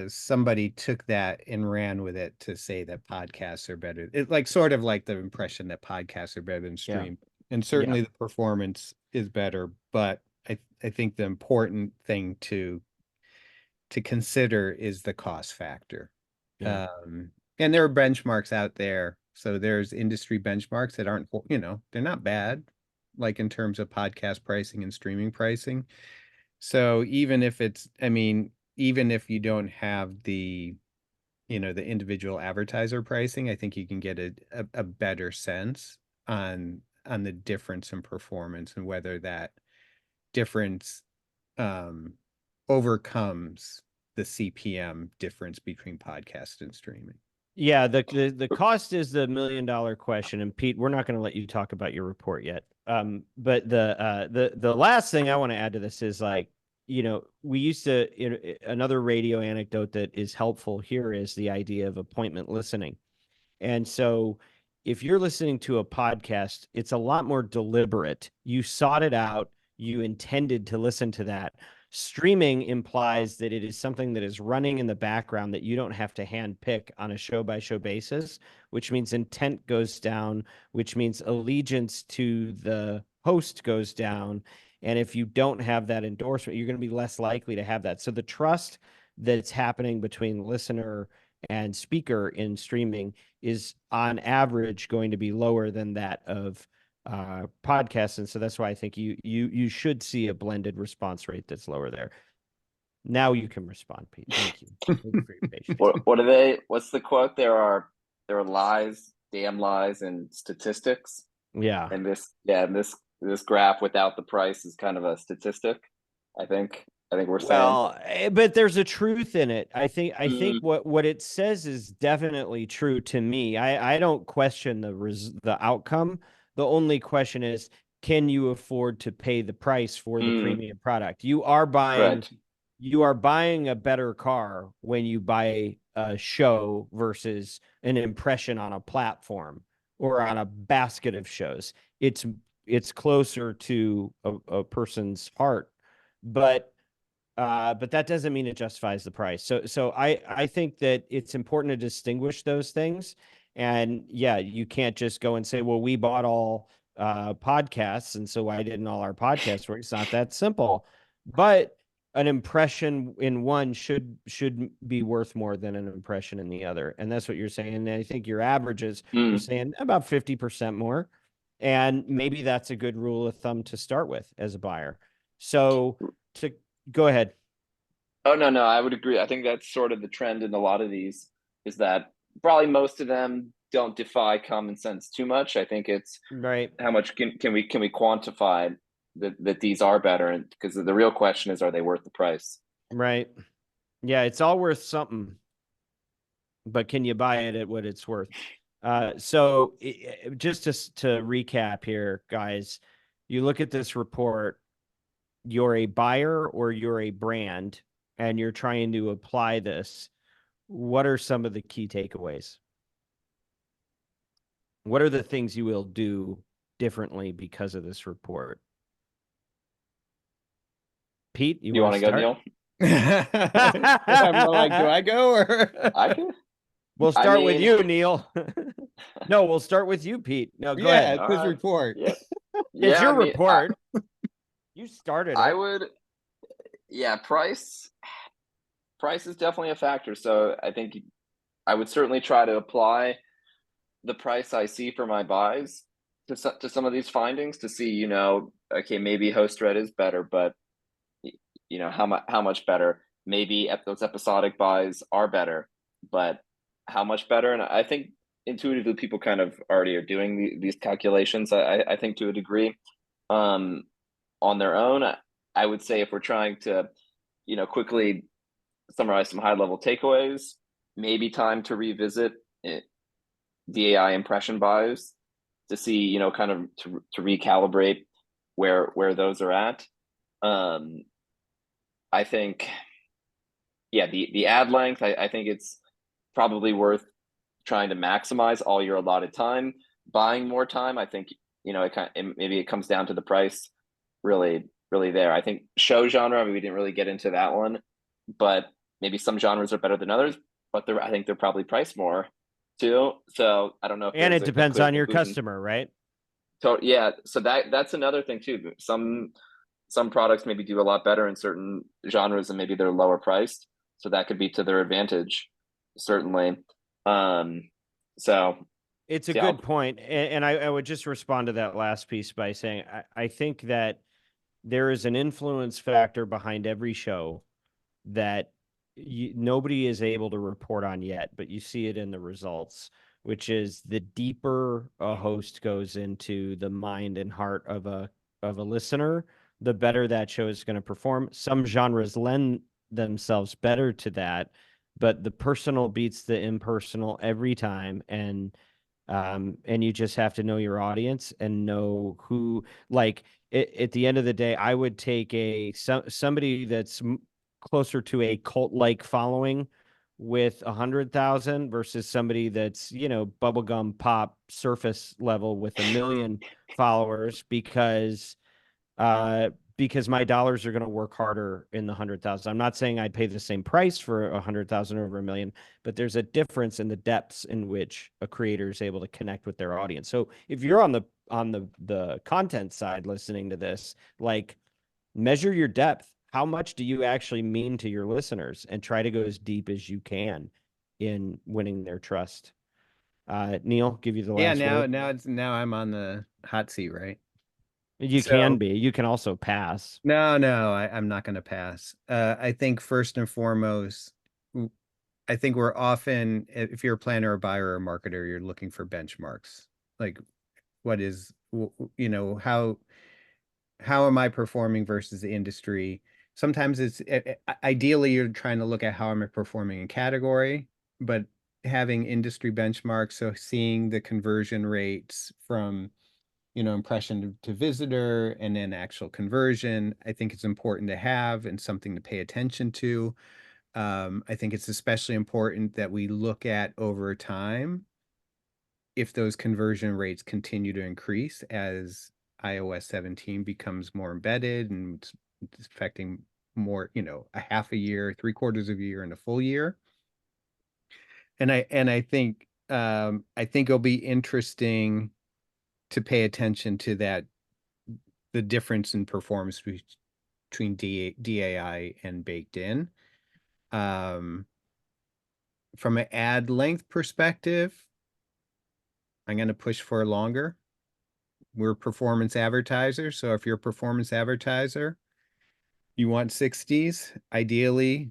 somebody took that and ran with it to say that podcasts are better. It like sort of like the impression that podcasts are better than stream. And certainly the performance is better, but I think the important thing to consider is the cost factor. Yeah. And there are benchmarks out there. So there's industry benchmarks that aren't, they're not bad, like in terms of podcast pricing and streaming pricing. So even if even if you don't have the individual advertiser pricing, I think you can get a better sense on the difference in performance and whether that difference overcomes the CPM difference between podcast and streaming. Yeah, the cost is the $1 million question. And Pete, we're not going to let you talk about your report yet. But the last thing I want to add to this is, like, we used to, another radio anecdote that is helpful here is the idea of appointment listening. And so if you're listening to a podcast, it's a lot more deliberate. You sought it out. You intended to listen to that. Streaming implies that it is something that is running in the background that you don't have to hand pick on a show by show basis, which means intent goes down, which means allegiance to the host goes down. And if you don't have that endorsement, you're going to be less likely to have that. So the trust that's happening between listener and speaker in streaming is on average going to be lower than that of podcasts. And so that's why I think you should see a blended response rate that's lower there. Now you can respond, Pete. Thank you. Thank you for your patience. What are they? What's the quote? There are lies, damn lies, and statistics. Yeah. And this graph without the price is kind of a statistic. I think we're saying. But there's a truth in it. I think what it says is definitely true to me. I don't question the outcome. The only question is, can you afford to pay the price for the premium product? You are buying a better car when you buy a show versus an impression on a platform or on a basket of shows. It's closer to a person's heart, but that doesn't mean it justifies the price. So I think that it's important to distinguish those things. And yeah, you can't just go and say, well, we bought all podcasts, and so why didn't all our podcasts work? It's not that simple. But an impression in one should be worth more than an impression in the other. And that's what you're saying. And I think your averages are saying about 50% more. And maybe that's a good rule of thumb to start with as a buyer. So to go ahead. Oh, no, I would agree. I think that's sort of the trend in a lot of these, is that probably most of them don't defy common sense too much. I think it's right. How much can we quantify that these are better? And because the real question is, are they worth the price? Right. Yeah, it's all worth something, but can you buy it at what it's worth? So just to recap here, guys, you look at this report, you're a buyer or you're a brand, and you're trying to apply this. what are some of the key takeaways? What are the things you will do differently because of this report? Pete, you You want want to to go, start? Neal? I'm like, do I go or? I can. We'll I start with mean, you, Neal. No, we'll start with you, Pete. No, go Yeah, ahead. it's all his right. report. Yeah. It's Yeah. your I mean, report. You started I it. would. Yeah. Price is definitely a factor. So I think I would certainly try to apply the price I see for my buys to some of these findings to see, okay, maybe host red is better, but how much better? Maybe those episodic buys are better, but how much better? And I think intuitively people kind of already are doing these calculations. I think to a degree, on their own. I would say if we're trying to, quickly summarize some high level takeaways, maybe time to revisit DAI impression buys to see, kind of to recalibrate where those are at. I think, yeah, the ad length, I think it's probably worth trying to maximize all your allotted time. Buying more time, I think, maybe it comes down to the price really there. I think show genre, I mean, we didn't really get into that one, but maybe some genres are better than others, but I think they're probably priced more too. So I don't know if And there's it a depends clear on your conclusion. customer, right? So yeah, so that's another thing too. Some products maybe do a lot better in certain genres and maybe they're lower priced. So that could be to their advantage, certainly. Um, so It's a yeah, good point. And I would just respond to that last piece by saying I think that there is an influence factor behind every show that nobody is able to report on yet, but you see it in the results, which is the deeper a host goes into the mind and heart of a listener, the better that show is going to perform. Some genres lend themselves better to that, but the personal beats the impersonal every time. And you just have to know your audience and know who, like, at the end of the day, I would take somebody that's closer to a cult-like following with 100,000 versus somebody that's, bubblegum pop surface level with 1 million followers, because my dollars are going to work harder in the 100,000. I'm not saying I'd pay the same price for 100,000 over 1 million, but there's a difference in the depths in which a creator is able to connect with their audience. So if you're on the content side listening to this, like, measure your depth. How much do you actually mean to your listeners, and try to go as deep as you can in winning their trust. Neal, give you the Yeah, last word. now I'm on the hot seat, right? You can So be. You can also pass. no, I'm not going to pass. I think first and foremost, I think we're often, if you're a planner, or buyer, or marketer, you're looking for benchmarks. Like, what is, how am I performing versus the industry? Sometimes it's ideally you're trying to look at how am I performing in category, but having industry benchmarks, so seeing the conversion rates from impression to visitor and then actual conversion, I think it's important to have and something to pay attention to. I think it's especially important that we look at over time if those conversion rates continue to increase as iOS 17 becomes more embedded and it's affecting more, a half a year, 3/4 of a year, and a full year. And I think it'll be interesting to pay attention to that, the difference in performance between DAI and baked in. From an ad length perspective, I'm going to push for longer. We're performance advertisers. So if you're a performance advertiser, you want 60s, ideally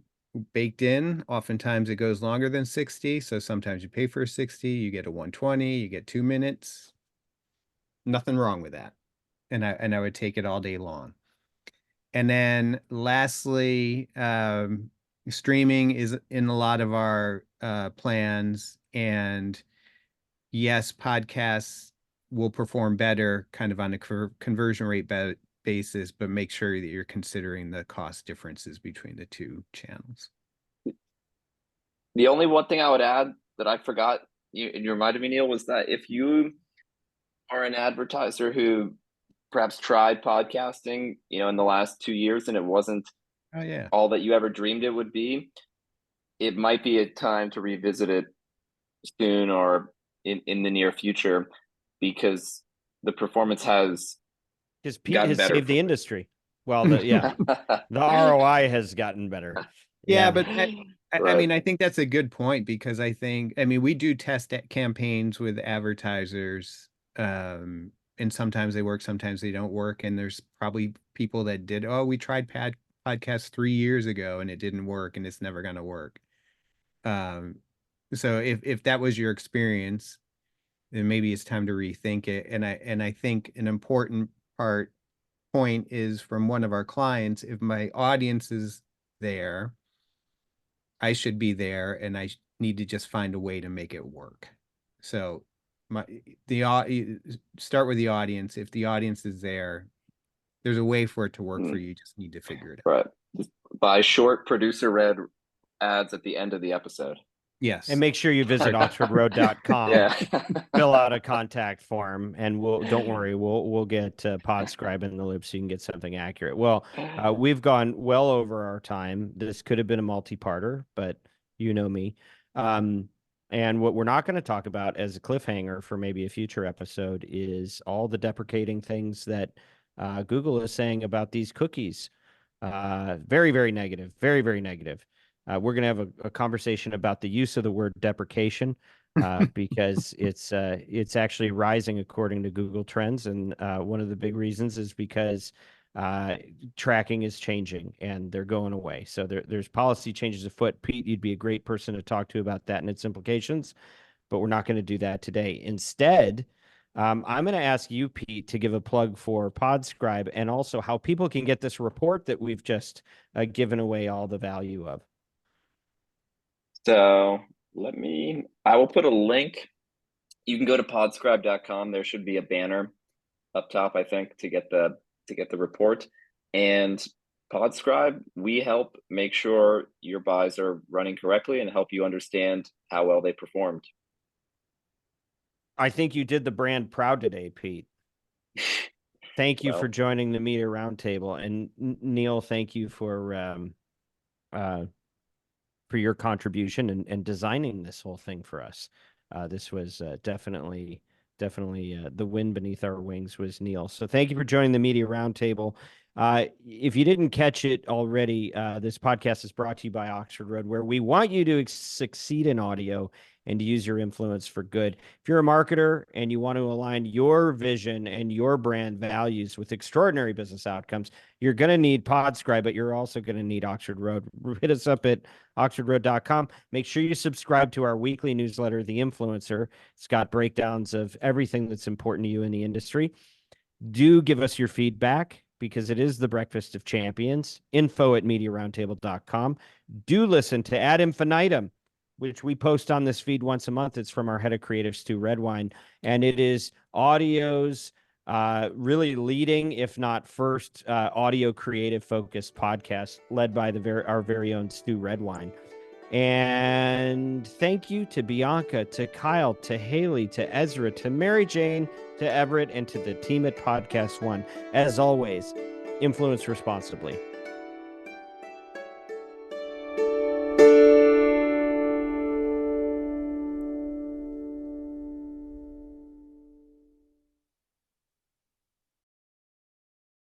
baked in. Oftentimes it goes longer than 60. So sometimes you pay for a 60, you get a 120, you get 2 minutes. Nothing wrong with that. And I would take it all day long. And then lastly, streaming is in a lot of our plans. And yes, podcasts will perform better kind of on a conversion rate basis, but make sure that you're considering the cost differences between the two channels. The only one thing I would add that I forgot you reminded me, Neal, was that if you are an advertiser who perhaps tried podcasting, in the last 2 years and it wasn't Oh yeah. all that you ever dreamed it would be, it might be a time to revisit it soon or in the near future, because the performance has Because Pete gotten has better saved the industry. Well, the ROI has gotten better. Yeah, but I Right. mean, I think that's a good point, because I mean, we do test campaigns with advertisers, and sometimes they work, sometimes they don't work. And there's probably people that did, oh, we tried podcasts 3 years ago and it didn't work and it's never going to work. So if that was your experience, then maybe it's time to rethink it. And I think an important point is from one of our clients: if my audience is there, I should be there, and I need to just find a way to make it work. So start with the audience. If the audience is there, there's a way for it to work for you. You just need to figure it out. Right. Just buy short producer read ads at the end of the episode. Yes. And make sure you visit oxfordroad.com. Yeah. Fill out a contact form, and don't worry, we'll get Podscribe in the loop so you can get something accurate. Well, we've gone well over our time. This could have been a multi-parter, but you know me. And what we're not going to talk about as a cliffhanger for maybe a future episode is all the deprecating things that Google is saying about these cookies. Very, very negative. Very, very negative. We're going to have a conversation about the use of the word deprecation, because it's actually rising according to Google Trends. And one of the big reasons is because tracking is changing and they're going away. So there's policy changes afoot. Pete, you'd be a great person to talk to about that and its implications, but we're not going to do that today. Instead, I'm going to ask you, Pete, to give a plug for Podscribe and also how people can get this report that we've just given away all the value of. So I will put a link. You can go to podscribe.com. There should be a banner up top, I think, to get the report. And Podscribe, we help make sure your buys are running correctly and help you understand how well they performed. I think you did the brand proud today, Pete. Thank you for joining the Media Roundtable. And Neal, thank you for your contribution and designing this whole thing for us. This was definitely the wind beneath our wings was Neal. So thank you for joining the Media Roundtable. If you didn't catch it already, this podcast is brought to you by Oxford Road, where we want you to succeed in audio and to use your influence for good. If you're a marketer and you want to align your vision and your brand values with extraordinary business outcomes, you're going to need Podscribe, but you're also going to need Oxford Road. Hit us up at oxfordroad.com. Make sure you subscribe to our weekly newsletter, The Influencer. It's got breakdowns of everything that's important to you in the industry. Do give us your feedback, because it is the breakfast of champions. info@mediaroundtable.com. Do listen to Ad Infinitum, which we post on this feed once a month. It's from our head of creative, Stu Redwine, and it is audio's really leading, if not first, audio creative focused podcast led by our very own Stu Redwine. And thank you to Bianca, to Kyle, to Haley, to Ezra, to Mary Jane, to Everett, and to the team at Podcast One. As always, influence responsibly.